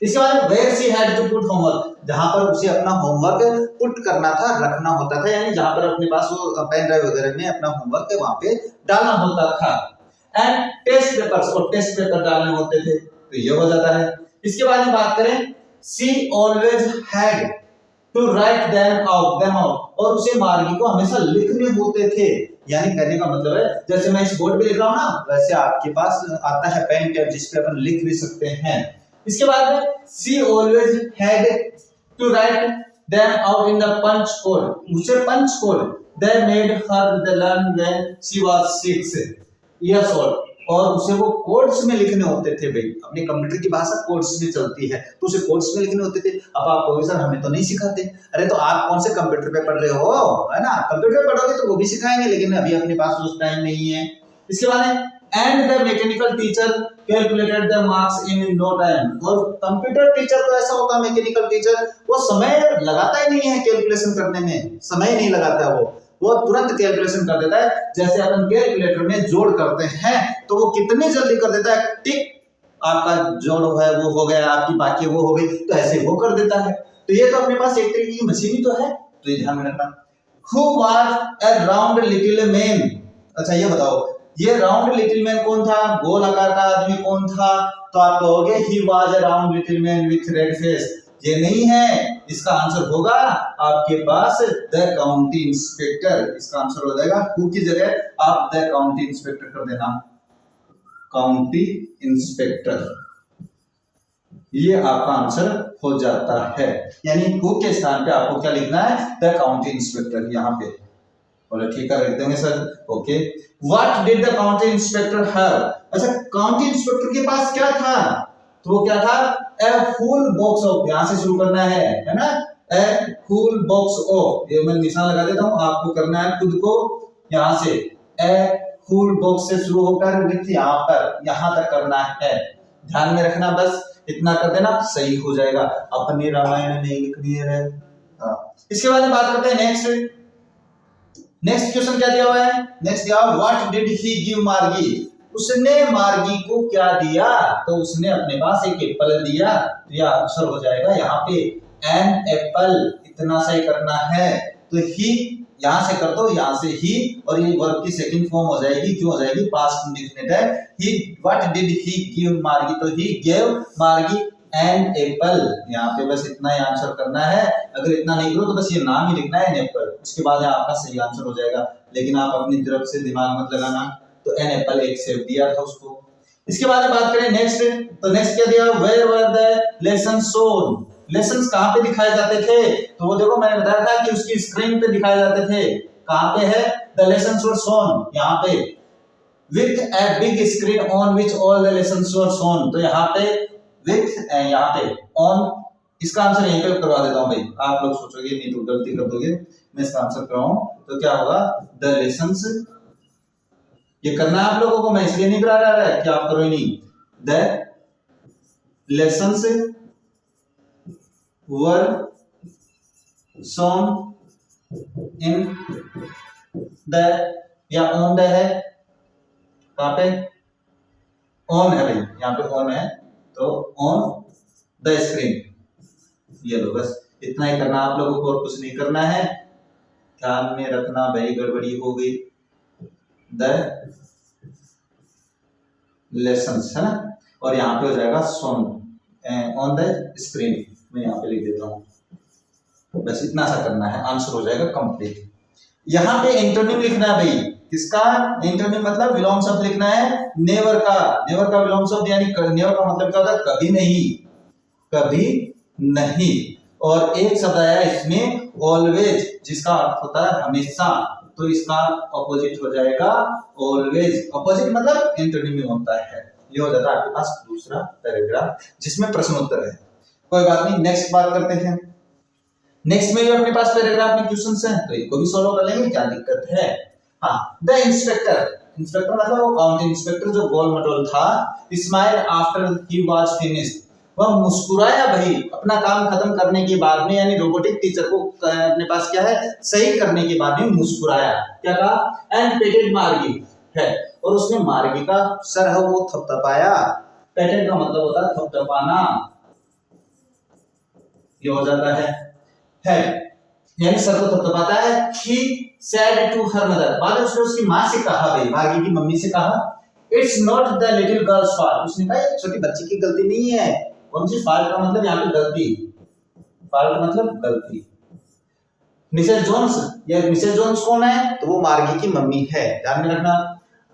A: इसके बाद where she had to put homework, जहां पर उसे अपना होमवर्क पुट करना था, रखना होता था, यानी जहां पर अपने पास वो पेन ड्राइव वगैरह में अपना होमवर्क वहां पे डालना होता था। एंड टेस्ट पेपर्स, और टेस्ट पेपर डालने होते थे। तो ये हो जाता है। इसके बाद में बात करें, she always had to write them out, और उसे मार्गी को हमेशा लिखने होते थे। यानी कहने का मतलब है जैसे मैं इस बोर्ड पे लिख रहा हूं ना, वैसे आपके पास आता है पेन टैब जिसपे अपन लिख भी सकते हैं। इसके बाद में she always had to write them out in the punch code, उसे punch code they made her the learn when she was 6 years old, और उसे वो कोड्स में लिखने होते थे। भाई अपने कंप्यूटर की भाषा कोड्स में चलती है, तो उसे कोड्स में लिखने होते थे। अब आप कहोगे सर हमें तो नहीं सिखाते। अरे तो आप कौन से कंप्यूटर पे पढ़ रहे हो, है ना, कंप्यूटर पे पढ़ोगे तो वो भी सिखाएंगे, लेकिन अभी अपने पास उस टाइम नहीं है। इसके बाद and the mechanical teacher calculated the marks in no time, और कंप्यूटर टीचर तो ऐसा होता है, मैकेनिकल टीचर वो समय लगाता ही नहीं है कैलकुलेशन करने में, समय नहीं लगाता है वो तुरंत कैलकुलेशन कर देता है। जैसे अपन कैलकुलेटर में जोड़ करते हैं तो वो कितनी जल्दी कर देता है, टिक आपका जोड़ है वो हो गया, आपकी बाकी वो हो गई, तो ऐसे वो कर देता है। तो ये तो अपने पास एक तरीके की मशीन ही तो है, तो ये ध्यान में रखना। Who was a round little man, अच्छा ये बताओ ये राउंड लिटिल मैन कौन था, गोल आकार का आदमी कौन था, तो आप कहोगे he was a round little man with red face. ये नहीं है, इसका आंसर होगा आपके पास द काउंटी इंस्पेक्टर। इसका आंसर हो जाएगा हु की जगह आप द काउंटी इंस्पेक्टर कर देना, काउंटी इंस्पेक्टर, ये आपका आंसर हो जाता है। यानी हु के स्थान पे आपको क्या लिखना है, द काउंटी इंस्पेक्टर, यहाँ पे बोले ठीक है लिख देंगे sir, okay. What did the county inspector have, अच्छा काउंटी इंस्पेक्टर के पास क्या था, तो वो क्या था, ए फुल बॉक्स ऑफ, यहां से शुरू करना है ना, ए फुल बॉक्स ऑफ, ये मैं निशान लगा देता हूं, आपको करना है खुद को, यहां से ए फुल बॉक्स से शुरू होकर विथ यहां पर यहां तक करना है, ध्यान में रखना, बस इतना कर देना सही हो जाएगा। अपनी रामायण नहीं लिखनी है। इसके बाद बात करते हैं नेक्स्ट क्वेश्चन क्या दिया हुआ है, नेक्स्ट दिया व्हाट डिड ही गिव मार्गी, उसने मार्गी को क्या दिया, तो उसने अपने पास एक एप्पल दिया, तो यह आंसर हो जाएगा यहाँ पे एन एप्पल, इतना सही करना है। तो ही यहां से कर दो, यहां से ही, और ये वर्ब की सेकंड फॉर्म हो जाएगी, क्यों हो जाएगी, पास्ट इंडेफिनिट है। ही व्हाट डिड ही गिव मार्गी, तो ही गिव मार्गी एन एप्पल, यहाँ पे बस इतना ही आंसर करना है। अगर इतना नहीं करो तो बस ये नाम ही लिखना है एन एप्पल, उसके बाद आपका सही आंसर हो जाएगा। लेकिन आप अपनी तरफ से दिमाग मत लगाना, तो एन एप्पल एक सेव दिया था उसको। इसके बाद बात करें नेक्स्ट, तो नेक्स्ट क्या दिया, where were the lesson shown, lessons कहां पे दिखाए जाते थे, तो वो देखो मैंने बताया था कि उसकी स्क्रीन पे दिखाए जाते थे। कहां पे है, द लेसन्स वर शोन, यहाँ पे with a big screen on which all the lessons were shown, तो यहाँ पे विथ यहाँ पे ऑन, इसका आंसर यहीं पे करवा देता हूं भाई, आप लोग सोचोगे नहीं तो गलती कर दोगे, मैं इसका आंसर कराऊं तो क्या होगा, द लेसन्स, ये करना है आप लोगों को, मैं इसलिए नहीं करा रहा है कि आप करो ही नहीं, the lessons were shown in the, या ऑन द है, कहां पे ऑन है भाई, यहाँ पे ऑन है, तो ऑन द स्क्रीन, ये लो बस इतना ही करना आप लोगों को, और कुछ नहीं करना है, ध्यान में रखना भाई, गड़बड़ी हो गई, द लेसन्स है ना, और यहाँ पे हो जाएगा शोन ऑन द स्क्रीन, मैं यहाँ पे लिख देता हूँ, बस इतना सा करना है, आंसर हो जाएगा कंप्लीट। यहाँ पे एंटोनिम लिखना है भाई, किसका एंटोनिम, मतलब विलोम शब्द लिखना है नेवर का, नेवर का विलोम शब्द, यानी नेवर का मतलब क्या होता है, कभी नहीं, कभी नहीं, और एक शब्द आया इसमें ऑलवेज, जिसका अर्थ होता है हमेशा, तो इसका ऑपोजिट हो जाएगा ऑलवेज, ऑपोजिट मतलब एंटोनिम में होता है। ये हो जाता है आपके पास दूसरा पैराग्राफ जिसमें प्रश्न उत्तर है। कोई बात नहीं, नेक्स्ट बात करते हैं। नेक्स्ट में भी अपने पास पैराग्राफ में क्वेश्चंस हैं, तो इनको भी सॉल्व कर लेंगे, क्या दिक्कत है। हाँ, द इंस्पेक्टर, इंस्पेक्टर मतलब वो काउंटी इंस्पेक्टर जो गोल मटोल था, smile after he was finished, वह मुस्कुराया भाई अपना काम खत्म करने के बाद में, यानी रोबोटिक टीचर को अपने पास क्या है, सही करने के बाद में मुस्कुराया, क्या कहा, एंड पेटेड मार्गी है, और उसने मार्गी का सर है वो थपथपाया, पेटेड का मतलब होता है थपथपाना, ये हो जाता है यानी सर को थपथपाता है। He said to her mother, बाद में उसने उसकी मां से कहा, भाई मार्गी की मम्मी से कहा, it's not the little girls fault, उसने कहा ये छोटी बच्ची की गलती नहीं है। कौन सी फॉल्ट का मतलब यहाँ पे गलती, फॉल्ट मतलब गलती, मिसेस जोन्स, या मिसेस जोन्स कौन है, तो वो मार्गी की मम्मी है, ध्यान में रखना।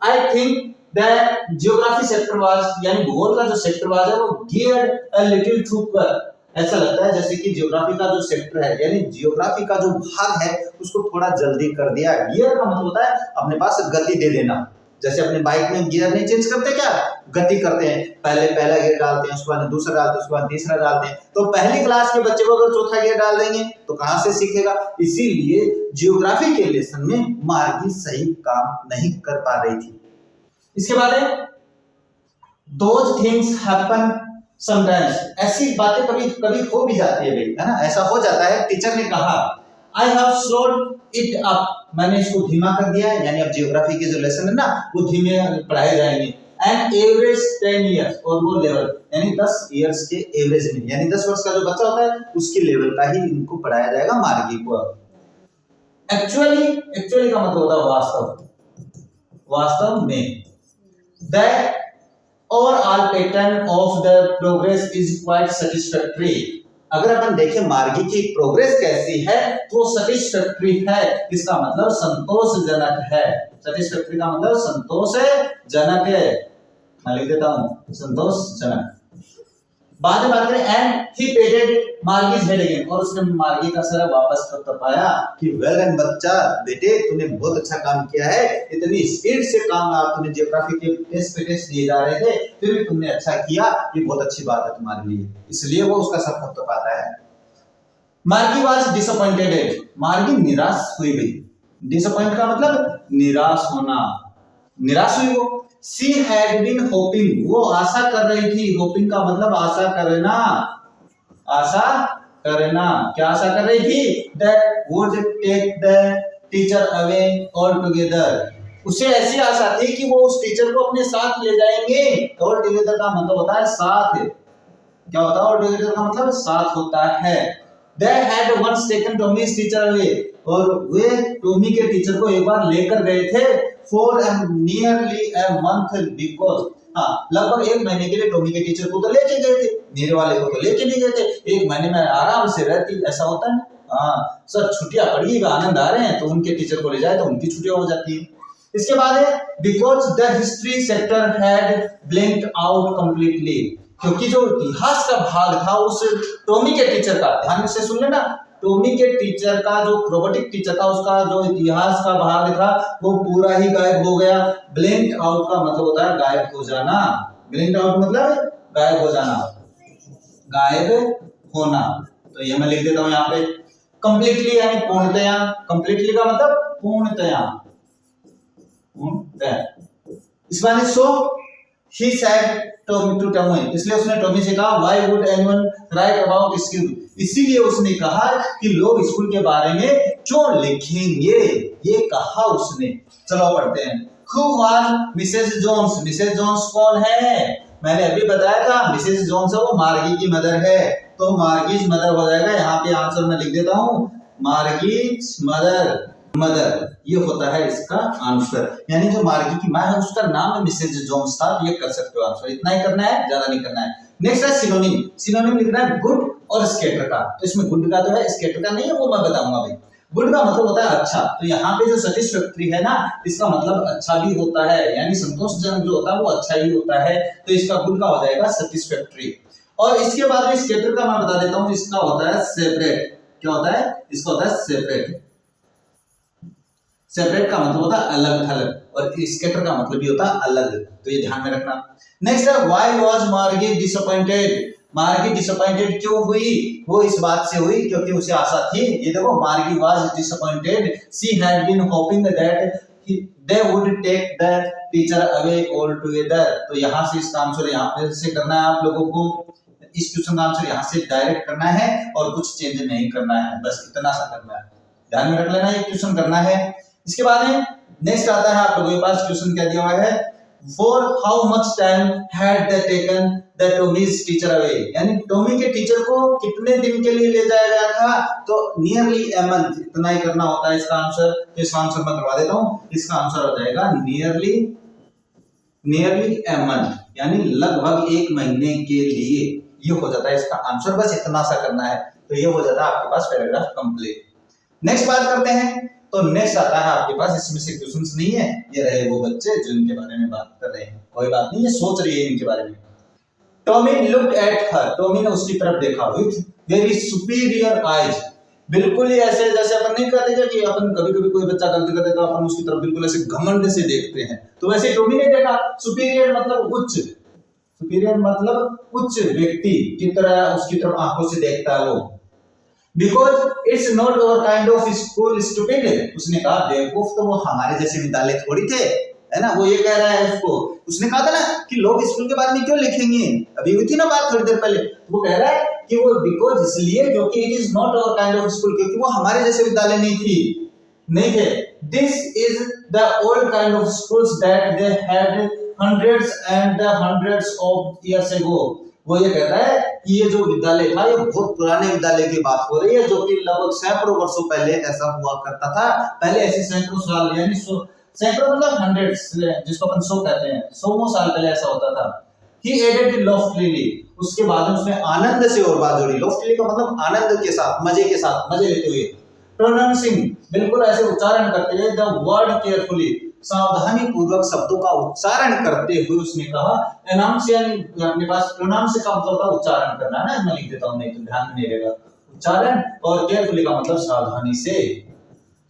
A: I think that geography sector was, यानी भूगोल का जो सेक्टर वाज है वो geared a little too quick, ऐसा लगता है जैसे कि जियोग्राफी का जो सेक्टर है, यानी जियोग्राफी का जो भाग है उसको थोड़ा जल्दी कर दिया। गियर का मतलब होता है अपने पास गति दे देना, जैसे अपने बाइक में गियर नहीं चेंज करते क्या, गति करते हैं, पहले पहला गियर डालते हैं, उसके बाद दूसरा डालते हैं, उसके बाद तीसरा डालते हैं। तो पहली क्लास के बच्चे को अगर चौथा गियर डाल देंगे तो कहां से सीखेगा, इसीलिए जियोग्राफी के लेसन में मार्गी सही काम नहीं कर पा रही थी। इसके बाद है those things happen sometimes, ऐसी बातें कभी कभी हो भी जाती है भाई, है ना, ऐसा हो जाता है। टीचर ने कहा I have slowed it up, मैंने इसको धीमा कर दिया है, यानी अब जियोग्राफी के जो लेसन है ना वो धीमे पढ़ाए जाएंगे। एंड एवरेज 10 years, और वो लेवल यानी 10 इयर्स के एवरेज में, यानी 10 वर्ष का जो बच्चा होता है उसकी लेवल का ही इनको पढ़ाया जाएगा मार्गी को। एक्चुअली का मतलब होता है वास्तव, वास्तव में। That overall pattern of the progress is quite satisfactory, अगर अपन देखें मार्गी की प्रोग्रेस कैसी है तो सेटिस्फैक्टरी है, इसका मतलब संतोषजनक है। सेटिस्फैक्टरी का मतलब संतोषजनक है, मैं लिख देता हूं संतोषजनक। बाद में बात करें एंड ही पेटेड मार्गीज हेड अगेन, और उसने मार्गी का सर वापस थपथपाया कि वेल डन बच्चा, बेटे तूने बहुत अच्छा काम किया है, इतनी स्पीड से काम तूने जियोग्राफी के टेस्ट पे टेस्ट दिए जा रहे थे, फिर भी तुमने अच्छा किया, ये बहुत अच्छी बात है तुम्हारे लिए, इसलिए वो उसका सर थपथपाता है। मार्गी वाज डिसअपॉइंटेड, मार्गी निराश हुई गई। डिसअपॉइंट का मतलब निराश होना, निराश हुई वो। She had been hoping, वो आशा कर रही थी, hoping का मतलब आशा करना, आशा करना, क्या आशा कर रही थी, that would take the teacher away altogether, उसे ऐसी आशा थी कि वो उस टीचर को अपने साथ ले जाएंगे। altogether का मतलब होता है साथ, क्या होता है altogether का मतलब साथ होता है। They had once taken Tommy's teacher away, और वे टॉमी के टीचर को एक बार लेकर गए थे for nearly a month because, हाँ लगभग एक महीने के लिए टॉमी के टीचर को तो लेके गए थे, मेरे वाले को तो लेके नहीं गए थे, एक महीने में आराम से रहती, ऐसा होता है। हाँ सर छुट्टियां पड़ी, आनंद आ रहे हैं तो उनके टीचर को ले जाए तो उनकी छुट्टियां हो जाती है। इसके बाद है because the history sector had blanked out completely, क्योंकि जो इतिहास का भाग था उस टॉमी के टीचर का, ध्यान से सुन लेना, टॉमी के टीचर का जो रोबोटिक टीचर था उसका जो इतिहास का भाग था वो पूरा ही गायब हो गया। ब्लैंक आउट का मतलब होता है गायब हो जाना, ब्लैंक आउट मतलब गायब हो जाना, गायब होना। तो ये मैं लिख देता हूं यहाँ पे कंप्लीटली, यानी पूर्णतया। कंप्लीटली का मतलब पूर्णतया, पूर्णतया। इस बार सो he said to Tommy, इसलिए उसने टॉमी से कहा why would anyone write about school, इसीलिए उसने कहा कि लोग स्कूल के बारे में क्यों लिखेंगे, ये कहा उसने। चलो पढ़ते हैं। Who was Mrs. Jones, Mrs Jones कौन है, मैंने अभी बताया था मिसेस जोन्स है वो मार्गी की मदर है, तो मार्गीज मदर हो जाएगा। यहाँ पे आंसर मैं लिख देता हूँ मार्गीज मदर, मदर ये होता है इसका आंसर, यानी जो मार्गी की मां है उसका नाम मिसेज जोन्स था, ये कर सकते हो आंसर, इतना ही करना है, ज्यादा नहीं करना है। नेक्स्ट है सिनोनिम, सिनोनिम लिखना है गुड और स्केटर का, तो इसमें गुड का तो है, स्केटर का नहीं है, वो मैं बताऊंगा भाई। गुड का मतलब होता है अच्छा, तो यहाँ पे जो सेटिस्फैक्टरी है ना इसका मतलब अच्छा भी होता है, यानी संतोषजनक जो होता है वो अच्छा ही होता है, तो इसका गुड का हो जाएगा सेटिस्फैक्टरी। और इसके बाद में स्केटर का मैं बता देता हूँ, इसका होता है सेपरेट, क्या होता है, इसका होता है सेपरेट। सेपरेट का मतलब होता है अलग थलग, और स्कैटर का मतलब भी होता है अलग, तो ये ध्यान में रखना। नेक्स्ट है व्हाई वाज मार्गी डिसअपॉइंटेड, मार्गी डिसअपॉइंटेड क्यों हुई, वो इस बात से हुई क्योंकि उसे आशा थी, ये देखो Margie was disappointed, she had been hoping that they would take the teacher away altogether, तो यहाँ से इसका आंसर यहाँ पे से करना है आप लोगों को, इस क्वेश्चन का आंसर यहाँ से डायरेक्ट करना है और कुछ चेंज नहीं करना है, बस इतना सा करना है, ध्यान में रख लेना, ये क्वेश्चन करना है। इसके बाद में नेक्स्ट आता है आप लोगों के पास क्वेश्चन क्या दिया हुआ है, for how much time had they taken the Tommy's teacher away, यानी टॉमी के टीचर को कितने दिन के लिए ले जाया गया था, तो नियरली ए मंथ, इतना ही करना होता है इसका आंसर, तो इसका आंसर मैं करवा देता हूं, इसका आंसर हो जाएगा नियरली ए मंथ, यानी लगभग एक महीने के लिए, ये हो जाता है इसका आंसर, बस इतना सा करना है, तो ये हो जाता है आपके पास पैराग्राफ कंप्लीट। नेक्स्ट बात करते हैं। तो नेक्स्ट आता है आपके पास, इसमें से क्वेश्चंस नहीं है, ये रहे वो बच्चे जो इनके बारे में बात कर रहे हैं, कोई बात नहीं, ये सोच रही है इनके बारे में। Tommy looked at her, Tommy ने उसकी तरफ देखा विथ वेरी सुपीरियर आईज, बिल्कुल ही ऐसे जैसे अपन नहीं कहते क्या कि अपन कभी कभी कोई बच्चा गलती करते तो अपन उसकी तरफ बिल्कुल ऐसे घमंड से देखते हैं, तो वैसे टॉमी ने देखा। सुपीरियर मतलब उच्च, सुपीरियर मतलब उच्च व्यक्ति की तरह उसकी तरफ आंखों से देखता है वो। Because it's not our kind of school stupid, उसने कहा बेवकूफ तो वो हमारे जैसे विद्यालय थोड़ी थे, है ना, वो ये कह रहा है उसको। उसने कहा था ना कि लोग स्कूल के बारे में क्यों लिखेंगे, अभी हुई थी ना बात थोड़ी देर पहले, तो वो कह रहा है कि वो बिकॉज इसलिए क्योंकि it is not our kind of school, क्योंकि वो हमारे जैसे विद्यालय नहीं थे। This is the old kind of schools that they had hundreds and the hundreds of years ago, वो ये कहता है कि ये जो विद्यालय था ये बहुत पुराने विद्यालय की बात हो रही है, जो कि लगभग सैकड़ों वर्षों पहले ऐसा हुआ करता था। पहले ऐसे सैकड़ों साल, यानी सैकड़ों मतलब हंड्रेड्स, जिसको अपन 100 कहते हैं, 100 साल पहले ऐसा होता था। He added loftily, उसके बाद उसने आनंद से और बात जोड़ी। loftily का मतलब आनंद के साथ, मजे के साथ, मजे लेते हुए। pronouncing, बिल्कुल ऐसे उच्चारण करते हुए, the word carefully, सावधानी पूर्वक शब्दों का उच्चारण करते हुए उसने कहा। एनाउंसिएशन अपने पास प्रोनाउंस का मतलब होता है उच्चारण करना, ना मैं लिख देता हूं नहीं तो ध्यान नहीं रहेगा। उच्चारण, और केयरफुली का मतलब सावधानी से,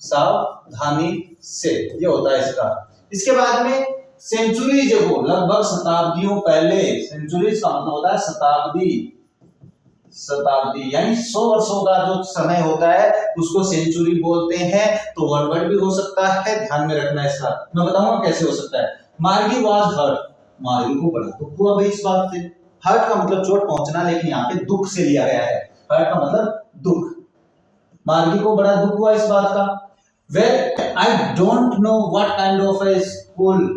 A: सावधानी से, ये होता है इसका। इसके बाद में सेंचुरीज को, लगभग शताब्दियों पहले, सेंचुरीज का मतलब होता है शताब्दी, शताब्दी यानी 100 वर्षों का जो समय होता है उसको सेंचुरी बोलते हैं। तो वन वर्ड भी हो सकता है, ध्यान में रखना है इसका, मैं बताऊंगा कैसे हो सकता है। मार्गी वाज हर्ट, मार्गी को बड़ा दुख हुआ भाई इस बात से। हर्ट का मतलब चोट पहुंचना, लेकिन यहाँ पे दुख से लिया गया है, हर्ट का मतलब दुख। मार्गी को बड़ा दुख हुआ इस बात का। Well I don't know what kind of A school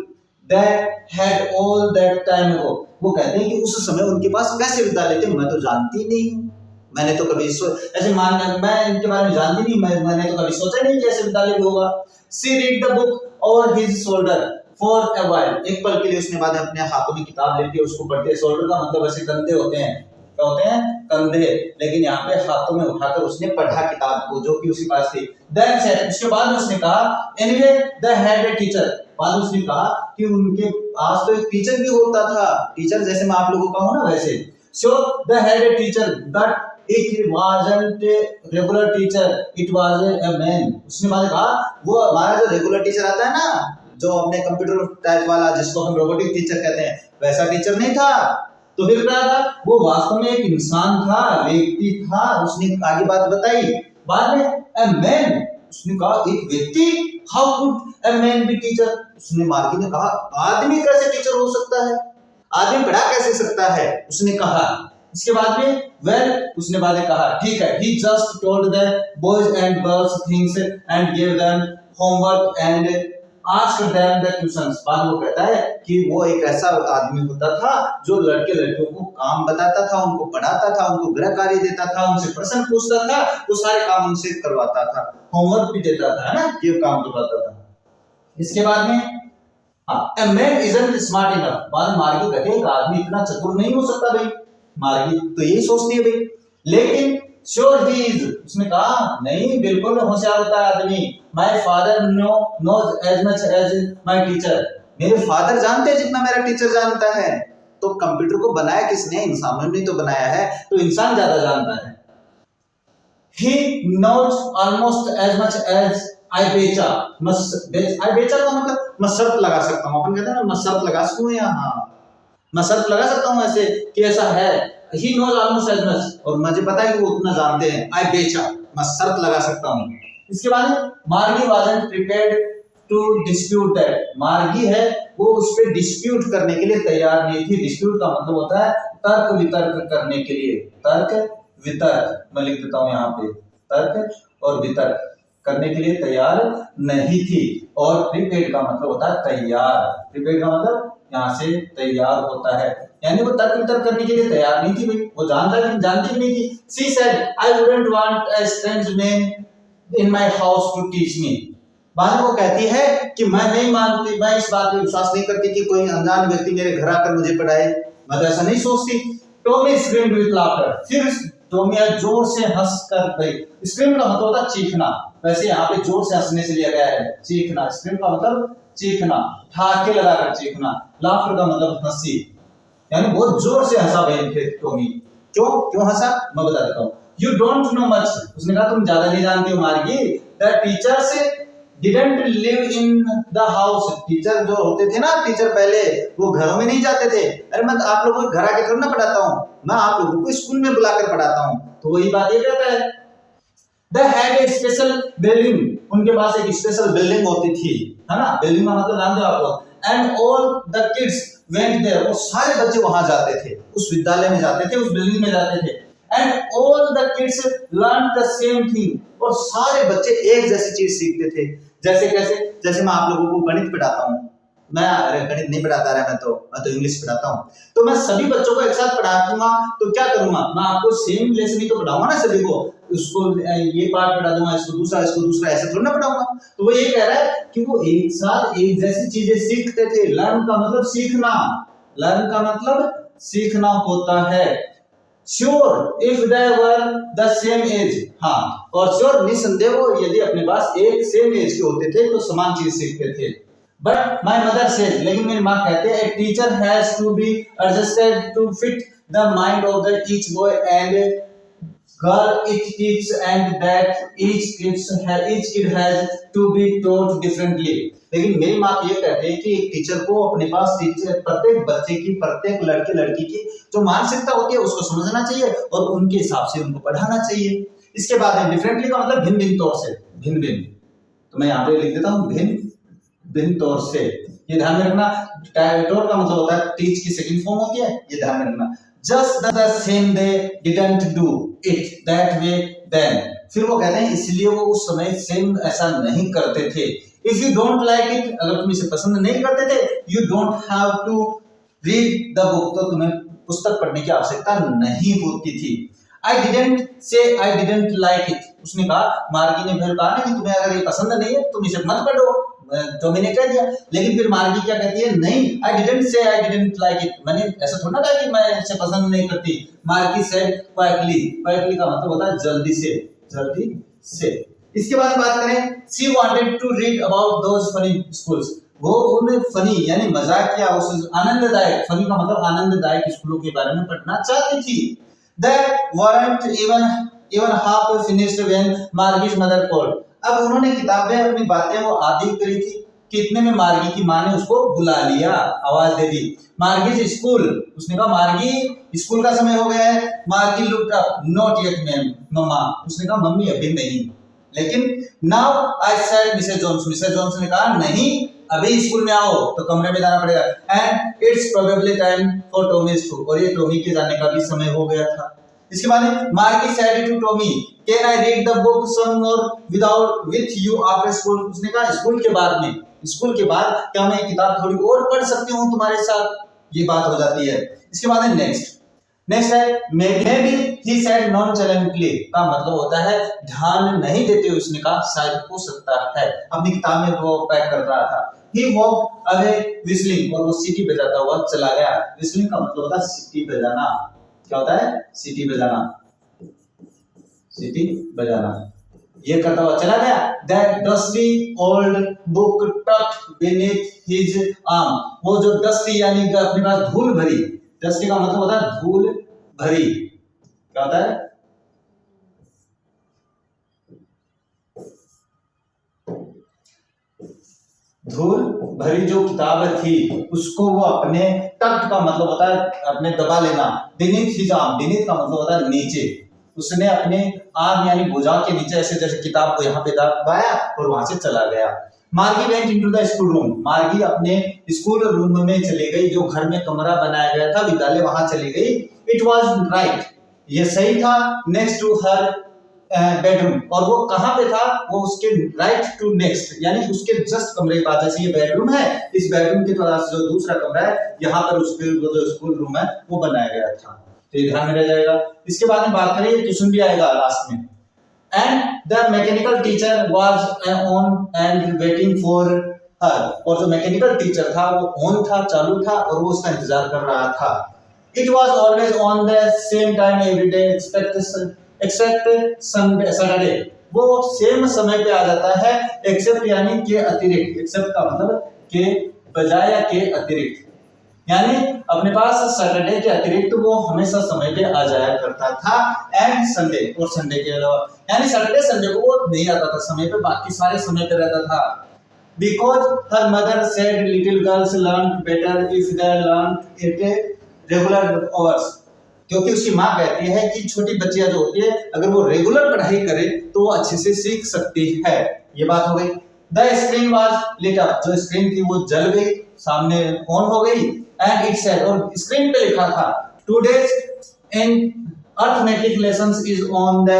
A: that had all that time ago, वो कहते हैं कि उस समय उनके पास कैसे विद्यालय थे मैं तो जानती नहीं हूँ, मैंने तो कभी ऐसे मैं इनके बारे में जानती नहीं, मैंने तो कभी सोचा नहीं कि ऐसे विद्यालय भी होगा। She read the book over his shoulder for a while, एक पल के लिए उसने बाद अपने हाथों में किताब लेके उसको पढ़ते हैं। शोल्डर का मतलब ऐसे कंधे होते हैं, क्या होते हैं, कंधे, लेकिन यहाँ पे हाथों में उठाकर उसने पढ़ा किताब को जो कि उसके पास थी। देन सेड, उसके बाद उसने कहा anyway the had a teacher, बाद उसने कहा कि उनके पास तो एक टीचर भी होता था, टीचर जैसे मैं आप लोगों का हूं ना वैसे। So the had a teacher but it wasn't a regular teacher, it was a man, उसने बाद कहा वो हमारा जो रेगुलर टीचर आता है ना, जो अपने कंप्यूटर टाइप वाला जिसको हम रोबोटिक टीचर कहते हैं, वैसा टीचर नहीं था। तो फिर क्या था, वो वास्तव में एक इंसान था, व्यक्ति था। उसने आगे बात बताई बाद में, ए मैन, उसने कहा एक व्यक्ति, how could a man B teacher, उसने मार्गी ने कहा आदमी कैसे टीचर हो सकता है, आदमी पढ़ा कैसे सकता है, उसने कहा। इसके बाद में वेल उसने बाद में कहा ठीक है, he just told the boys and girls things and gave them homework and asked them the questions। बाद वो कहता है कि वो एक ऐसा आदमी होता था जो लड़के लड़कियों को काम बताता था, उनको पढ़ाता था, उनको गृह कार्य देता था, उनसे प्रश्न पूछता था, वो सारे काम उनसे करवाता था, होमवर्क भी देता था, है ना, ये काम करवाता था। इसके बाद में a man isn't smart enough, बाद में मार्गी कहते हैं एक आदमी इतना चतुर नहीं हो सकता भाई, मार्गी तो यही सोचती है भाई। लेकिन श्योर ही इज, उसने कहा नहीं बिल्कुल होशियार होता है आदमी। My father knows as much as my teacher, मेरे फादर जानते हैं जितना मेरा टीचर जानता है। तो कंप्यूटर को बनाया किसने, इंसानों ने तो बनाया है, तो इंसान ज्यादा जानता है। he knows almost as much as I betcha, I betcha का मतलब मैं शर्त लगा सकता हूँ, अपन कहते हैं ना मैं शर्त लगा सकूँ, या हाँ मैं शर्त लगा सकता हूँ ऐसे कि ऐसा है। he knows almost as much, और मुझे पता है कि वो उतना जानते हैं। I betcha, मैं शर्त लगा सकता हूँ। इसके बाद मार्गी wasn't prepared to dispute that, मार्गी है वो उस पे डिस्प्यूट करने के लिए तैयार नहीं थी। डिस्प्यूट का मतलब होता है तर्क वितर्क करने के लिए, तर्क वितर्क, मैं लिख देता हूं यहाँ पे, तर्क और वितर्क करने के लिए तैयार नहीं थी। और प्रीपेड का मतलब होता है तैयार, प्रीपेड का मतलब यहाँ से तैयार होता है, यानी वो तर्क वितर्क करने के लिए तैयार नहीं थी भाई, वो जानती नहीं थी। She said I wouldn't want a strange man in my house to teach me, बाद में वो कहती है कि मैं नहीं मानती, मैं इस बात पे विश्वास नहीं करती कि कोई अनजान व्यक्ति मेरे घर आकर मुझे पढ़ाए, मैं तो ऐसा नहीं सोचती। टॉमी स्क्रीम्ड विद लाफ्टर, फिर टॉमी आज जोर से हंस कर गई। स्क्रीम का मतलब होता है चीखना, वैसे यहाँ पे जोर से हंसने से लिया गया है चीखना। स्क्रीम का मतलब चीखना, ठाके लगाकर चीखना। लाफ्टर का मतलब हंसी, यानी बहुत जोर से हंसा बहन थे टॉमी। क्यों हंसा मैं बता देता हूँ। यू डोंट नो मच, उसने कहा तुम ज्यादा नहीं जानते हो मार्गी। The teachers didn't live in the house, teacher जो होते थे ना, टीचर पहले वो घरों में नहीं जाते थे। अरे मैं आप लोगों को घर आके थोड़ी ना पढ़ाता हूँ, मैं आप लोगों को स्कूल में बुलाकर पढ़ाता हूँ। तो वही बात ये कहता है। The had a special building, उनके पास एक स्पेशल बिल्डिंग होती थी, है ना। बिल्डिंग का मतलब जानते हो आप लोग। And all the kids went there, और सारे बच्चे वहां जाते थे, उस विद्यालय में जाते थे, उस बिल्डिंग में जाते थे। And all the kids learn the same thing, और सारे बच्चे एक जैसी चीज सीखते थे। जैसे कैसे, जैसे मैं आप लोगों को गणित पढ़ाता हूँ, मैं गणित नहीं पढ़ाता रहा, मैं तो इंग्लिश पढ़ाता हूँ। तो मैं सभी बच्चों को एक साथ पढ़ा दूंगा, तो क्या करूंगा, मैं आपको सेम लेसन ही तो पढ़ाऊंगा ना सभी को। उसको ये पार्ट पढ़ा दूंगा, इसको दूसरा, ऐसे थोड़ी ना पढ़ाऊंगा। तो वो ये कह रहा है कि वो एक साथ एक जैसी चीजें सीखते थे। लर्न का मतलब सीखना, लर्न का मतलब सीखना होता है। Sure if they were the same age, हाँ, और श्योर निसंदेह वो यदि अपने पास एक सेम एज के होते थे तो समान चीज सीखते थे। बट माय मदर सेज, लेकिन मेरी माँ कहते हैं, a teacher has to be adjusted to fit the mind of the each boy and girl, each teach and that each kid has to be taught differently। लेकिन मेरी माँ ये कहते हैं कि एक टीचर को अपने पास टीचर प्रत्येक बच्चे की, प्रत्येक लड़के लड़की की जो मानसिकता होती है उसको समझना चाहिए और उनके हिसाब से उनको पढ़ाना चाहिए। इसके बाद है डिफरेंटली का मतलब भिन्न भिन्न तौर से, भिन्न भिन्न। तो मैं यहाँ पे लिख देता हूँ भिन्न भिन्न तौर से, ये ध्यान में रखना। टॉट का मतलब होता है टीच की सेकंड फॉर्म होती है, ये ध्यान में रखना। Just the same they didn't do it that way then, फिर वो कहते हैं इसलिए वो उस समय सेम ऐसा नहीं करते थे। If you don't like it, अगर तुम इसे पसंद नहीं करते थे, you don't have to read the book, तो तुम्हें पुस्तक पढ़ने की आवश्यकता नहीं होती थी। I didn't say I didn't like it, उसने कहा, मार्गी ने फिर कहा ना कि तुम्हें अगर ये पसंद नहीं है तुम इसे मत पढ़ो, तो मैंने कह दिया। लेकिन फिर मार्गी क्या कहती है, नहीं, I didn't say I didn't like it, मैंने ऐसा थोड़ा कहा कि मैं इसे पसंद नहीं करती। मार्गी said quietly, quietly का मतलब होता है जल्दी से, जल्दी से। इसके बाद बात करें, she wanted to read about those funny schools, वो उन्हें फनी यानी मजाक किया, उस आनंददायक, फनी का मतलब आनंददायक स्कूलों के बारे में पढ़ना चाहती थी। That weren't even half finished when Margie's mother called, अब उन्होंने किताबें अपनी बातें वो आधी करी थी कि इतने में मार्गी की माँ ने उसको बुला लिया, आवाज दे दी। मार्गी स्कूल, उसने कहा मार्गी स्कूल का समय हो गया है। Margie looked up, not yet ma'am, mamma, उसने कहा मम्मी अभी नहीं। लेकिन now I said Mrs Johnson, Mrs Johnson ने कहा नहीं अभी स्कूल में आओ, तो कमरे में जाना पड़ेगा। And it's probably time for Tommy's too, और ये टॉमी के जाने का भी समय हो गया था। इसके बाद Margie said to Tommy, can I read the book some more with you after school, उसने कहा स्कूल के बाद में, स्कूल के बाद क्या मैं किताब थोड़ी और पढ़ सकती हूँ तुम्हारे साथ, ये बात हो जाती है। इसके बाद है नेक्स्ट है मे बी ही सेड नॉनचैलेंटली, का मतलब होता है ध्यान नहीं देते हुए, उसने कहा शायद हो सकता है, अपनी किताब में वो पैक कर रहा था। ही वॉक अवे विस्लिंग, और वो सीटी बजाता हुआ चला गया। विस्लिंग का मतलब होता है सीटी बजाना, क्या होता है, सीटी बजाना, सीटी बजाना। ये करता हुआ चला गया। That dusty old book tucked beneath his arm, वो जो डस्टी यानी अपने पास धूल भरी, डस्टी का मतलब होता है धूल भरी, क्या होता है, धूल भरी जो किताब थी उसको वो अपने टक्ट का मतलब होता है अपने दबा लेना। beneath his arm, beneath का मतलब होता है नीचे, उसने अपने आर्म यानी भुजा के नीचे ऐसे जैसे किताब को यहाँ पे दबाया और वहां से चला गया। मार्गी went into the school room, मार्गी अपने स्कूल रूम में चली गई, जो घर में कमरा बनाया गया था विद्यालय, वहां चली गई। इट वाज राइट, ये सही था, नेक्स्ट टू हर बेडरूम, और वो कहाँ पे था, वो उसके राइट टू नेक्स्ट यानी उसके जस्ट कमरे के पास, जैसे ये बेडरूम है, इस बेडरूम के पास जो दूसरा कमरा है, यहाँ पर उसके जो स्कूल रूम है वो बनाया गया था, तो ये ध्यान में रह जाएगा। इसके बाद में बात करें, ट्यूशन भी आएगा लास्ट में। And the mechanical teacher was on and waiting for her, और जो मैकेनिकल टीचर था वो ऑन था, चालू था, और वो उसका इंतजार कर रहा था। It was always on the same time every day except Saturday. वो सेम समय पे आ जाता है एक्सेप्ट यानी के अतिरिक्त, एक्सेप्ट का मतलब के बजाय या के अतिरिक्त, यानी अपने पास सैटरडे के अतिरिक्त वो हमेशा समय पे आ जाया करता था, एंड संडे, और संडे के अलावा, यानी सैटरडे संडे को वो नहीं आता था समय पे, बाकी सारे समय पे रहता था। Because her mother said little girls learn better if they learn at regular hours. क्योंकि उसकी माँ कहती है कि छोटी बच्चियां जो होती है अगर वो रेगुलर पढ़ाई करे तो वो अच्छे से सीख सकती है। ये बात हो गई। The screen was lit up, जो स्क्रीन थी वो जल गई, सामने ऑन हो गई, एंड इट सेड, और स्क्रीन पे लिखा था today's in arithmetic lessons is on the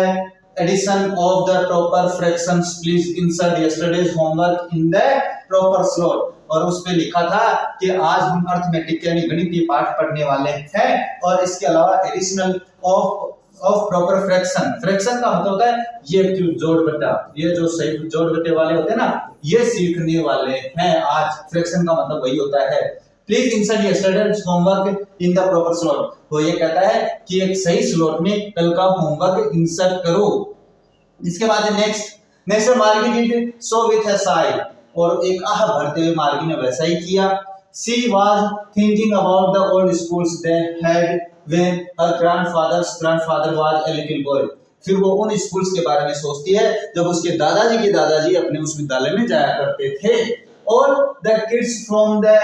A: addition of the proper fractions, please insert yesterday's homework in the proper slot. और उस पे लिखा था कि आज हम अर्थमेटिक यानी गणितीय पाठ पढ़ने वाले हैं, और इसके अलावा additional of proper fraction, fraction का मतलब होता है ये जोड़ घटा, ये जो सही जोड़ घटे वाले होते हैं ना, ये सीखने वाले हैं आज। फ्रैक्शन का मतलब वही होता है। Please insert yesterday's homework in the proper slot, तो ये कहता है कि एक सही स्लॉट में कल का होमवर्क इंसर्ट करो। इसके बाद नेक्स्ट मार्गी did so with a Sai, और एक आह भरते हुए मार्गी ने वैसा ही किया। She was thinking about the old schools they had when her grandfather was a little boy. फिर वो उन स्कूल्स के बारे में सोचती है जब उसके दादाजी के दादाजी अपने उस विद्यालय में जाया करते थे। और the kids from the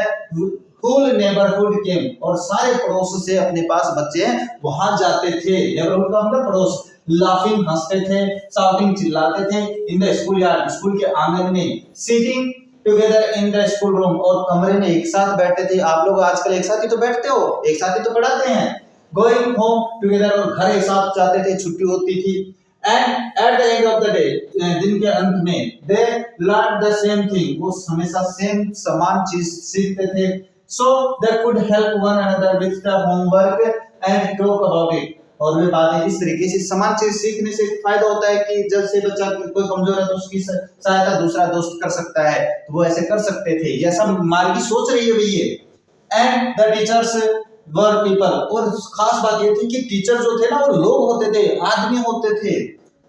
A: whole neighborhood came, और सारे पड़ोस से अपने पास बच्चे वहां जाते थे। नेबरहुड का मतलब पड़ोस। लाफिंग हंसते थे, शाउटिंग चिल्लाते थे, in the school yard, school के आंगन में, sitting together in the school room, और कमरे में एक साथ बैठते थे। आप लोग आजकल एक साथ ही तो बैठते हो, एक साथ ही तो पढ़ाते हैं। गोइंग होम टुगेदर, और घर एक साथ जाते थे, छुट्टी होती थी। And at the end of the day, दिन के अंत में, they learn the same thing, वो हमेशा सेम समान चीज सीखते थे। So they could help one another with the homework and talk about it, और वे बातें इस तरीके से, समान चीज सीखने से फायदा होता है कि जब से बच्चा कोई कमजोर है तो उसकी सहायता दूसरा दोस्त कर सकता है, तो वो ऐसे कर सकते थे। ये सब मार्गी सोच रही है भैया। And the teachers were people, और खास बात ये थी कि टीचर जो थे ना वो लोग होते थे, आदमी होते थे।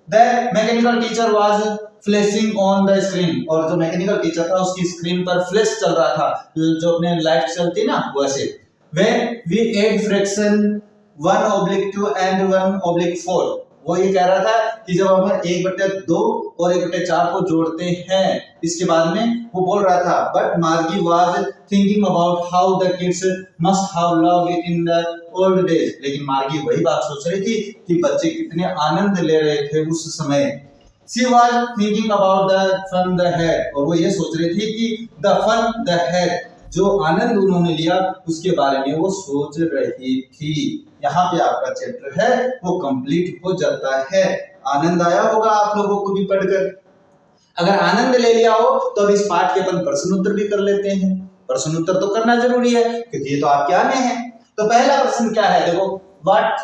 A: The mechanical teacher was flashing on the screen, और जो मैकेनिकल टीचर था उसकी स्क्रीन पर फ्लैश चल रहा था, जो अपने लाइट चलती ना वैसे। When we add fraction 1/2 and 1/4, वो ये कह रहा था कि जब हम 1/2 और 1/4 को जोड़ते हैं, इसके बाद में वो बोल रहा था बट मार्गी was thinking about how the kids must have loved it in the old days, लेकिन मार्गी वही बात सोच रही थी कि बच्चे कितने आनंद ले रहे थे उस समय। She was thinking about the fun they had, और वो ये सोच रही थी कि the fun they had, जो आनंद उन्होंने लिया उसके बारे में वो सोच रही थी। यहाँ पे आपका चैप्टर है वो कंप्लीट हो जाता है। आनंद आया होगा आप लोगों को भी पढ़कर। अगर आनंद ले लिया हो तो अब इस पाठ के अपन प्रश्न उत्तर भी कर लेते हैं। प्रश्न उत्तर तो करना जरूरी है क्योंकि ये तो आपके आने हैं। तो पहला प्रश्न क्या है, देखो व्हाट,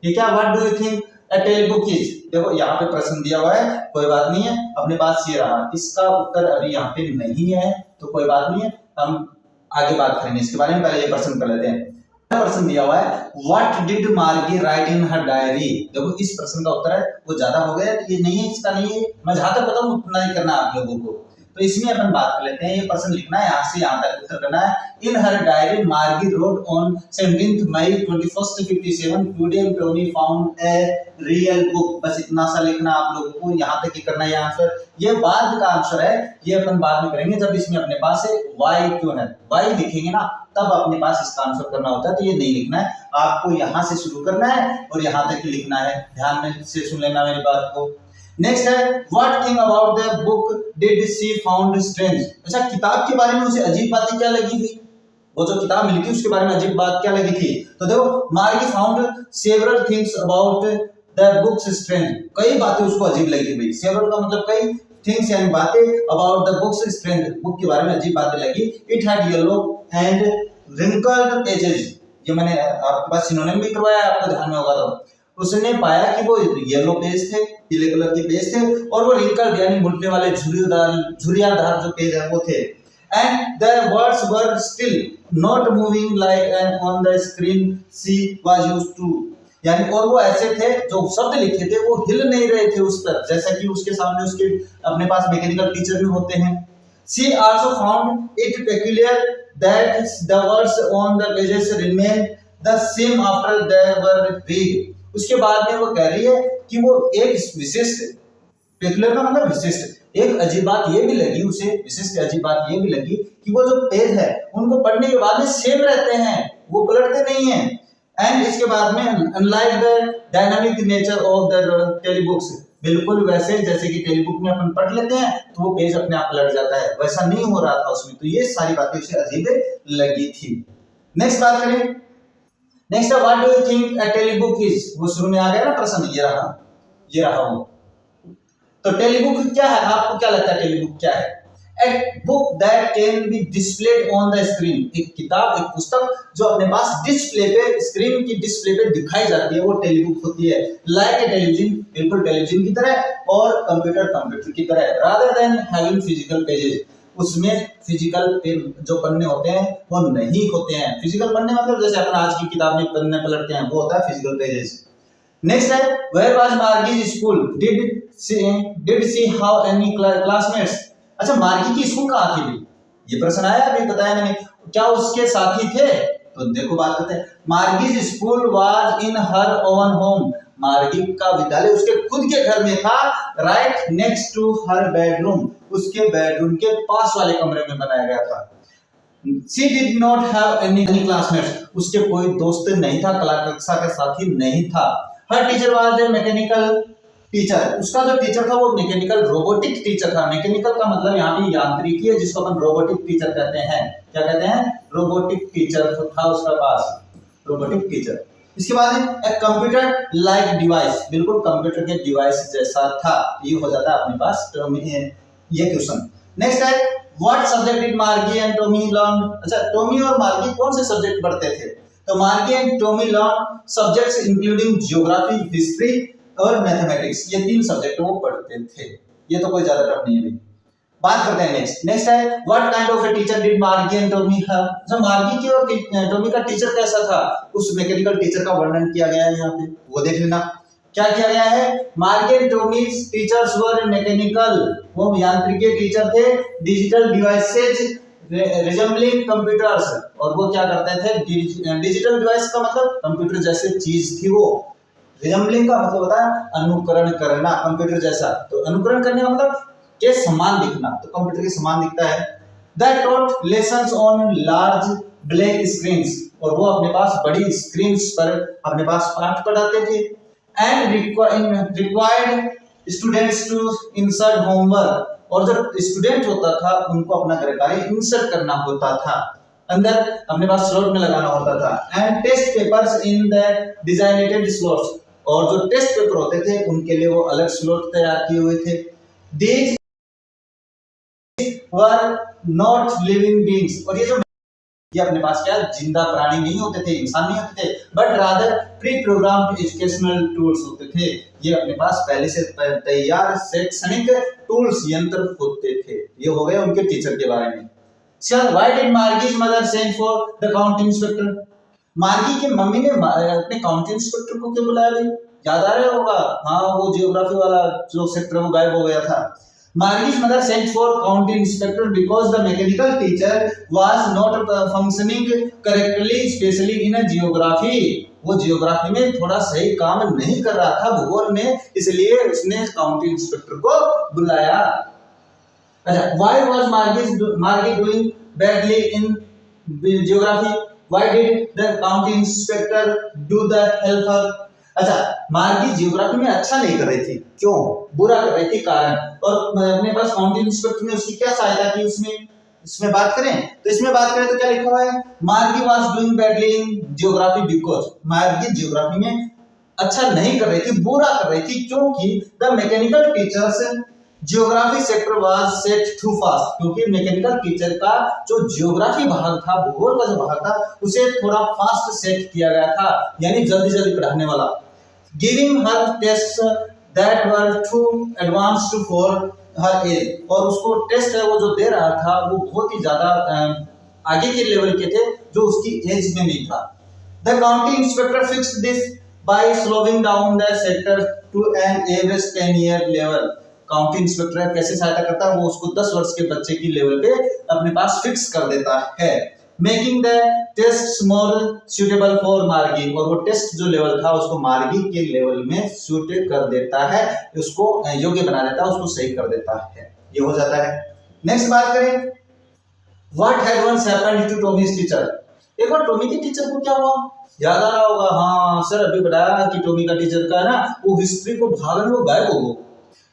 A: ये क्या, what do you think a telebook is. देखो यहाँ पे प्रश्न दिया हुआ है, कोई बात नहीं है, अपने पास ये रहा, इसका उत्तर अभी यहाँ पे नहीं है तो कोई बात नहीं है, हम आगे बात करेंगे इसके बारे में। पहले ये प्रश्न कर लेते हैं। प्रश्न दिया हुआ है व्हाट डिड मार्गी राइट इन हर डायरी। देखो इस प्रश्न का उत्तर है वो ज्यादा हो गया, ये नहीं है, इसका नहीं है, मैं जहां तक पता हूं उतना ही करना आप लोगों को। तो इसमें अपन बात कर लेते हैं, ये प्रश्न लिखना है, यहाँ से यहाँ तक उत्तर करना है। In her diary Margie wrote on 17 May 2157 today Tony found a real book. बस इतना सा लिखना आप लोगों को, यहाँ तक ही करना है आंसर। ये बाद का आंसर है, ये अपन बाद में करेंगे जब इसमें अपने पास है वाई क्यों है, वाई लिखेंगे ना तब अपने पास इसका आंसर करना होता है। तो ये नहीं लिखना है, आपको यहाँ से शुरू करना है और यहाँ तक लिखना है। ध्यान में से सुन लेना मेरी बात को। नेक्स्ट है what thing about the book did she found strange. अच्छा, किताब के बारे में उसे अजीब बातें क्या लगी थी, वो जो किताब मिली थी उसके बारे में अजीब बात क्या लगी थी। तो देखो मार्गी found several things about the books strange, कई बातें उसको अजीब लगी भाई। सेवरल का मतलब कई, थिंग्स यानी बातें, about the books strange, book के बारे में अजीब बातें लगी। It had yellow and wrinkled pages, ये मैंने आपके पास सिनोनिम भी करवाया, आपको ध्यान में होगा। तो उसने पाया कि वो येलो पेज थे, पीले कलर के पेज थे, और वो रिंकल्ड यानी मुड़ने वाले झुर्रियादार जो पेज है वो थे। and the words were still not moving like an on the screen she was used to। यानी और वो ऐसे थे जो शब्द लिखे थे वो हिल नहीं रहे थे उस पर, जैसा कि उसके सामने उसके अपने पास मैकेनिकल टीचर भी होते हैं। She also found it peculiar that the words on the pages remained the same after they were read। उसके बाद में वो कह रही है कि वो एक विशिष्ट, पेकुलियर का मतलब विशिष्ट, एक अजीब बात ये भी लगी उसे, विशिष्ट अजीब बात ये भी लगी कि वो जो पेज है उनको पढ़ने के बाद में सेम रहते हैं, वो पलटते नहीं हैं। एंड इसके बाद में unlike the dynamic nature of the telebooks, बिल्कुल वैसे जैसे कि टेलीबुक में अपन पढ़ लेते हैं तो वो पेज अपने आप पलट जाता है, वैसा नहीं हो रहा था उसमें। तो ये सारी बातें उसे अजीब लगी थी। नेक्स्ट बात करें, next what do you think a telebook is. वो शुरू में आ गया ना प्रश्न, ये रहा वो। तो टेलीबुक क्या है, आपको क्या लगता है टेलीबुक क्या है? A book that can be displayed on the screen, एक किताब, एक पुस्तक जो अपने पास डिस्प्ले पे, स्क्रीन की डिस्प्ले पे दिखाई जाती है, वो टेलीबुक होती है। लाइक ए टेलीविजन, बिल्कुल टेलीविजन की तरह, और कंप्यूटर की तरह। Rather than having physical pages, उसमें फिजिकल जो पन्ने होते हैं वो नहीं होते हैं। फिजिकल पन्ने मतलब जैसे अपन आज की किताब में पन्ने पलटते हैं, वो होता है फिजिकल पेजेस। नेक्स्ट है, where was Margie's school, did she how any classmates. अच्छा, मार्गी की स्कूल कहाँ थी भी, ये प्रश्न आया अभी, बताया मैंने, क्या उसके साथी थे? तो देखो बात करते हैं, Margie's school was in her own home, Margie का विद्यालय उसके खुद के घर में था। Right next to her bedroom, उसके बेडरूम के पास वाले कमरे में बनाया गया था। She did not have any classmates, उसके कोई दोस्त नहीं था, कक्षा का साथी नहीं था। Her teacher was a mechanical teacher, उसका जो टीचर था वो मैकेनिकल रोबोटिक टीचर था। मैकेनिकल का मतलब यहाँ पे यांत्रिकी है, जिसको अपन रोबोटिक टीचर कहते हैं। क्या कहते हैं? रोबोटिक टीचर था उसका पास, रोबोटिक टीचर। इसके बाद है कंप्यूटर लाइक डिवाइस, बिल्कुल कंप्यूटर के डिवाइस जैसा था। ये हो जाता है अपने पास ये क्वेश्चन। नेक्स्ट है, व्हाट सब्जेक्ट डिड मार्गी एंड टॉमी लर्न। अच्छा, टॉमी और मार्गी कौन से सब्जेक्ट पढ़ते थे? तो मार्गी and Tommy learn subjects including geography, history और मैथमेटिक्स, ये 3 सब्जेक्ट वो पढ़ते थे। ये तो कोई ज्यादा टफ नहीं है अभी। बात करते हैं नेक्स्ट है, what kind of a teacher did मार्गी एंड टॉमी हैव। जो मार्गी की और टॉमी का टीचर कैसा था, उस मैकेनिकल टीचर का वर्णन किया गया है यहाँ पे, वो देख लेना। क्या किया गया है? Margie and Tommy's teachers were mechanical, वो यांत्रिकी टीचर थे। डिजिटल डिवाइसेज रिजेंबलिंग कंप्यूटर्स, और वो क्या करते थे? डिजिटल डिवाइस का मतलब कंप्यूटर जैसे चीज थी वो। रिजेंबलिंग का मतलब होता है अनुकरण करना, कंप्यूटर जैसा। तो अनुकरण करने का मतलब के समान दिखना, तो कंप्यूटर के समान दिखता है। They taught lessons on large black screens, और वो अपने पास बड़ी स्क्रीन्स पर अपने पास पाठ पढ़ाते थे। And required students to insert homework, और जब स्टूडेंट होता था उनको अपना घर कार्य इंसर्ट करना होता था, अंदर अपने पास स्लॉट में लगाना होता था। And test papers in the designated slots, और जो टेस्ट पेपर होते थे उनके लिए वो अलग स्लॉट तैयार किए हुए थे। These were not living beings, और ये अपने पास क्या जिंदा प्राणी नहीं होते थे, इंसान नहीं होते थे, but rather pre programmed educational tools होते थे। ये अपने पास पहले से तैयार शैक्षणिक टूल्स, यंत्र होते थे। ये हो गए उनके टीचर के बारे में। Sir, why did Margie's mother send for the county inspector. Margie की मम्मी ने अपने काउंटी इंस्पेक्टर को क्यों बुलाया भाई? याद आ रहा होगा, हाँ, वो जियोग्राफी वाला जो सेक्टर वो गायब हो गया था। Margie's mother sent for county inspector because the mechanical teacher was not functioning correctly, especially in a geography. वो जियोग्राफी में थोड़ा सही काम नहीं कर रहा था, भूगोल में, इसलिए उसने काउंटी इंस्पेक्टर को बुलाया। अच्छा, why was Margie doing badly in geography? Why did the county inspector do the help her? अच्छा, मार्गी जियोग्राफी में अच्छा नहीं कर रही थी, क्यों? बुरा कर रही थी, कारण। और अपने पास काउंटी इंस्पेक्टर ने उसकी क्या सहायता की इसमें बात करें तो क्या लिखा हुआ है? मार्गी was doing badly in geography because, मार्गी जियोग्राफी में अच्छा नहीं कर रही थी, बुरा कर रही थी, क्योंकि the mechanical teacher's geography sector was set too fast, क्योंकि मैकेनिकल टीचर का जो जियोग्राफी भाग था, भूगोल का जो भाग था, उसे थोड़ा फास्ट सेट किया गया था, यानी जल्दी पढ़ाने वाला। Giving her tests that were too advanced for her age, और उसको टेस्ट है वो जो दे रहा था वो बहुत ही ज्यादा आगे के लेवल के थे जो उसकी एज में नहीं था। The county inspector fixed this by slowing down the sector to an average 10 year level. County inspector कैसे सहायता करता है, वो उसको 10 वर्ष के बच्चे की लेवल पे अपने पास फिक्स कर देता है, making the test more suitable for marking, और वो टेस्ट जो लेवल था उसको मार्किंग के लेवल में सूट कर देता है, उसको योग्य बना देता है, उसको सही कर देता है, ये हो जाता है। नेक्स्ट बात करें, what had once happened to Tommy's teacher. एक बार टॉमी के टीचर को क्या हुआ, याद आ रहा होगा, हाँ सर अभी बताया कि टॉमी का टीचर का ना वो हिस्ट्री को भागन वो गायब हो गया।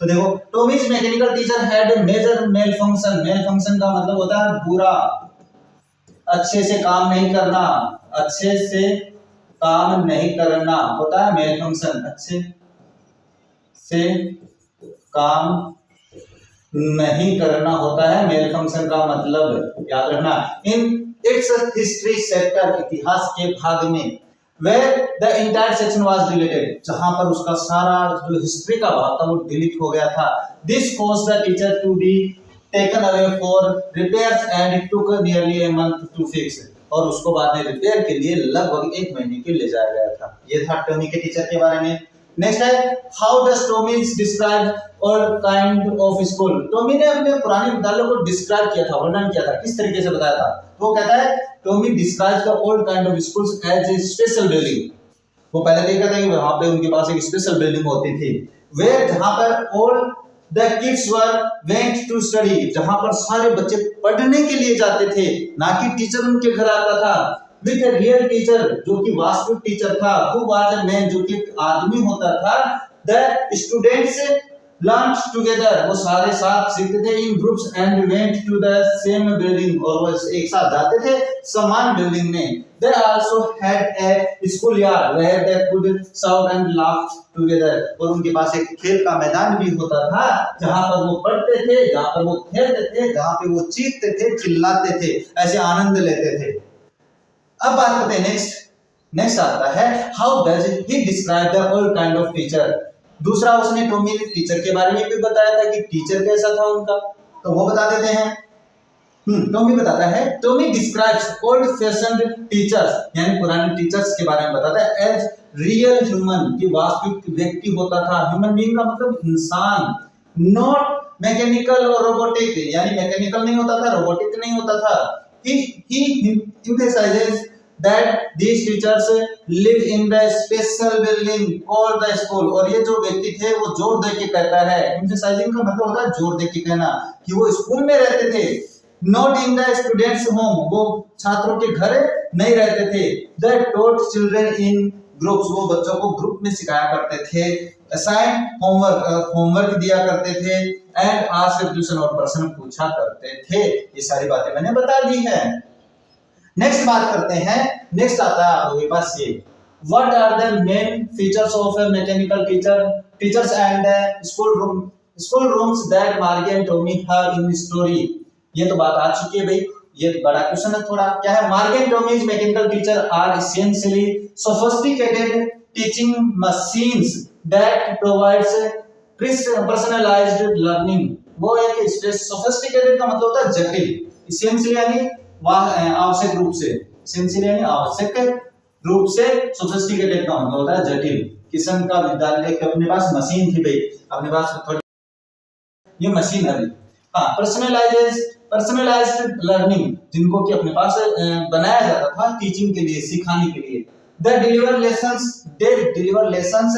A: तो देखो, Tommy's mechanical teacher had major malfunction, malfunction का मतलब होता है बुरा, अच्छे से काम नहीं करना, अच्छे से काम नहीं करना होता है मेल फंक्शन, अच्छे से काम नहीं करना होता है मेल फंक्शन का मतलब, याद रखना। इन इट्स हिस्ट्री सेक्टर, इतिहास के भाग में, where the entire section was deleted, जहां पर उसका सारा जो हिस्ट्री का भाग था वो डिलीट हो गया था। This caused the teacher to be taken away for repairs and it took nearly a month to fix, और उसको बाद में रिपेयर के लिए लगभग 1 महीने के लिए जाया गया था। ये था टॉमी के टीचर के बारे में। नेक्स्ट है, how does Tommy describe all kind of school. Tommy ने अपने पुराने विद्यालय को डिस्क्राइब किया था, वर्णन किया था, किस तरीके से बताया था, तो वो कहता है Tommy describes the old kind of schools as a special building. वो पहले देखा था कि वहां पे उनके पास एक स्पेशल बिल्डिंग होती थी, वेयर जहां पर all the kids were went to study, जहां पर सारे बच्चे पढ़ने के लिए जाते थे, ना कि टीचर उनके घर आता था। विद अ रियल टीचर, जो कि वास्तविक टीचर था, हु वाज अ मैन, जो कि आदमी होता था। द स्टूडेंट्स लर्न टुगेदर, वो सारे साथ सीखते थे, in groups and went to the same building, और वो एक साथ जाते थे समान बिल्डिंग में। They also had a school yard where they could shout and laugh together, और उनके पास एक खेल का मैदान भी होता था जहां पर वो पढ़ते थे, जहां पर वो खेलते थे, जहां पे वो चीखते थे, चिल्लाते थे, ऐसे आनंद लेते थे। अब बात करते हैं नेक्स्ट आता है, how does he describe the all kind of teacher. दूसरा उसने टॉमी ने टीचर के बारे में भी बताया था कि टीचर कैसा था उनका, तो वो बता देते हैं। टॉमी बताता है, Tommy describes old fashioned teachers, यानी पुराने टीचर्स के बारे में बताता है, एज रियल ह्यूमन, कि वास्तविक व्यक्ति होता था। ह्यूमन बीइंग का मतलब इंसान, नॉट मैकेनिकल और रोबोटिक, यानी मैकेनिकल नहीं होता था, रोबोटिक नहीं होता था। he emphasizes that these teachers live in the special building called the school, और ये जो व्यक्ति थे वो जोर दे के कहता है, emphasizing का मतलब होता है जोर दे के कहना, कि वो स्कूल में रहते थे, not in the students home, वो छात्रों के घर नहीं रहते थे। they taught children in groups, वो बच्चों को ग्रुप में सिखाया करते थे, assign होमवर्क दिया करते थे, एंड आस्क क्वेश्चन, और प्रश्न पूछा करते थे। ये सारी बातें मैंने बता दी है। नेक्स्ट बात करते हैं, नेक्स्ट आता है आपके पास ये, what are the main features of a mechanical teachers and school rooms that Margie and Tommy have in story. ये तो बात आ चुकी है भाई, ये बड़ा क्वेश्चन है थोड़ा, क्या है, Margie and Tommy's mechanical teacher are essentially sophisticated teaching machines that provides personalized learning. वो एक सोफिस्टिकेटेड का मतलब होता है जटिल, एसेंशियली यानी आवश्यक रूप से, एसेंशियली यानी आवश्यक रूप से, सोफिस्टिकेटेड का मतलब होता है जटिल। किशन का विद्यालय के अपने पास मशीन थी भाई, अपने पास थोड़ी ये मशीन है। हाँ, पर्सनलाइज्ड लर्निंग, जिनको कि अपने पास बनाया जाता था टीचिंग के लिए, सिखाने के लिए। दे deliver lessons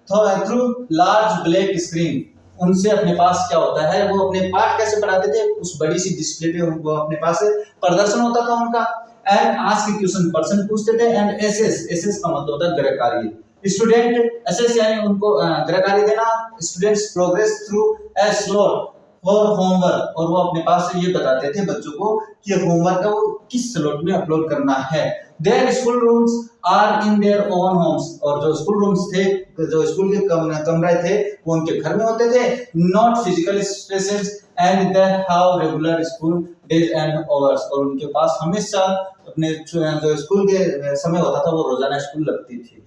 A: through large black screen, उनसे अपने पास क्या होता है, वो अपने पाठ कैसे पढ़ाते थे, उस बड़ी सी डिस्प्ले पे उनको अपने पास प्रदर्शन होता था उनका। एंड आस्क क्वेश्चन, प्रश्न पूछते थे। एंड एसेस का मतलब होता है गृह कार्य, स्टूडेंट एसेस यानी उनको गृह कार्य देना, students progress through a slot और होमवर्क, और वो अपने पास से ये बताते थे बच्चों को कि होमवर्क का वो किस स्लॉट में अपलोड करना है। Their school rooms are in their own homes, और जो स्कूल रूम्स थे, जो स्कूल के कमरे थे, वो उनके घर में होते थे, not physical spaces, and they have regular school days and hours, और उनके पास हमेशा अपने जो स्कूल के समय होता था वो रोजाना स्कूल लगती थी।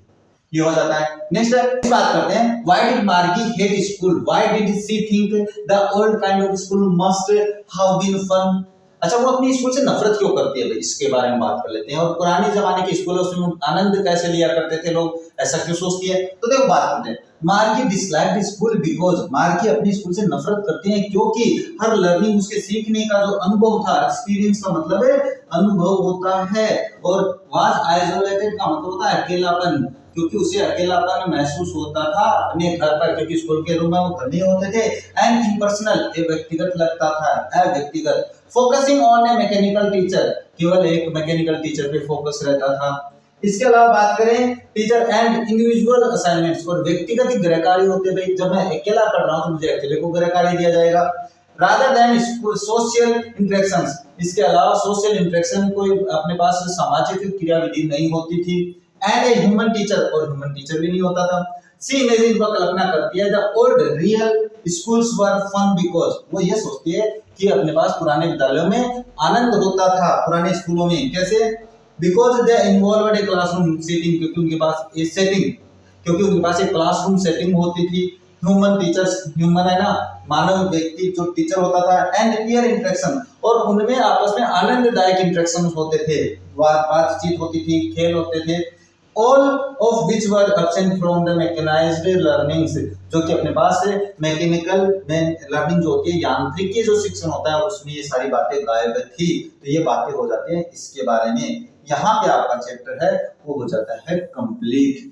A: ये हो जाता है। नेक्स्ट बात करते हैं, why did Margie hate school, why did she think the old kind of school must have been fun. अच्छा, वो अपनी स्कूल से नफरत क्यों करती है भाई, इसके बारे में बात कर लेते हैं। और पुराने जमाने के स्कूलों से आनंद कैसे लिया करते थे लोग, ऐसा क्यों सोचती है, तो देखो बात करते हैं। मार्गी डिसलाइक्ड स्कूल बिकॉज, मार्गी अपनी स्कूल से नफरत करती है क्योंकि हर लर्निंग, उसके सीखने का जो अनुभव था, एक्सपीरियंस का मतलब है अनुभव होता है, और वाज आइसोलेटेड का मतलब होता है अकेलापन, क्योंकि उसे अकेलापन महसूस होता था अपने घर पर, क्योंकि स्कूल के रूम में वो घर नहीं होते थे। एंड इम्पर्सनल, व्यक्तिगत लगता था, व्यक्तिगत। Focusing on A mechanical teacher, केवल एक मैकेनिकल टीचर पे फोकस रहता था। इसके अलावा बात करें टीचर एंड इंडिविजुअल असाइनमेंट्स, और व्यक्तिगत गृह कार्य होते भाई, जब मैं अकेला पढ़ रहा हूं तो मुझे अकेले को गृह कार्य दिया जाएगा। रादर देन सोशल इंटरेक्शंस, इसके अलावा सोशल इंटरेक्शन कोई अपने पास सामाजिक क्रियाविधि नहीं होती थी। एंड ए ह्यूमन टीचर, और ह्यूमन टीचर भी नहीं होता था। सी इमेजिन, वह कल्पना करती है, the old real schools were fun because, वो ये सोचती है कि अपने पास पुराने विद्यालयों में आनंद होता था, पुराने स्कूलों में कैसे, because they involved a classroom setting, क्योंकि उनके पास एक सेटिंग, क्योंकि उनके पास एक क्लासरूम सेटिंग होती थी। ह्यूमन टीचर्स, ह्यूमन है ना, मानव व्यक्ति जो टीचर होता था। एंड पीयर इंटरेक्शन, और उनमें आपस में आनंददायक इंटरेक्शन होते थे, बातचीत होती थी, खेल होते थे। All of which were absent from the mechanized learnings, जो कि अपने पास मैकेनिकल में लर्निंग जो होती है, यांत्रिकी जो शिक्षण होता है, उसमें ये सारी बातें गायब थी। तो ये बातें हो जाती हैं इसके बारे में। यहाँ पे आपका चैप्टर है वो हो जाता है कंप्लीट,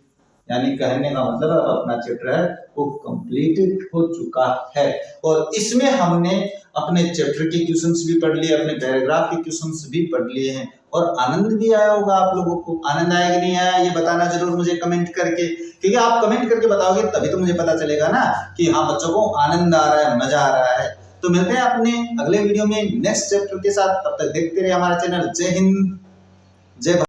A: यानी कहने का मतलब अब अपना चैप्टर है वो कंप्लीट हो चुका है। और इसमें हमने अपने चैप्टर के क्वेश्चंस भी पढ़ लिए, अपने पैराग्राफ के क्वेश्चंस भी पढ़ लिए हैं, और आनंद भी आया होगा आप लोगों को। आनंद आया कि नहीं आया, ये बताना जरूर मुझे कमेंट करके, क्योंकि आप कमेंट करके बताओगे तभी तो मुझे पता चलेगा ना कि हाँ बच्चों को आनंद आ रहा है, मजा आ रहा है। तो मिलते हैं अपने अगले वीडियो में नेक्स्ट चैप्टर के साथ, तब तक देखते रहिए हमारा चैनल। जय हिंद, जय भारत।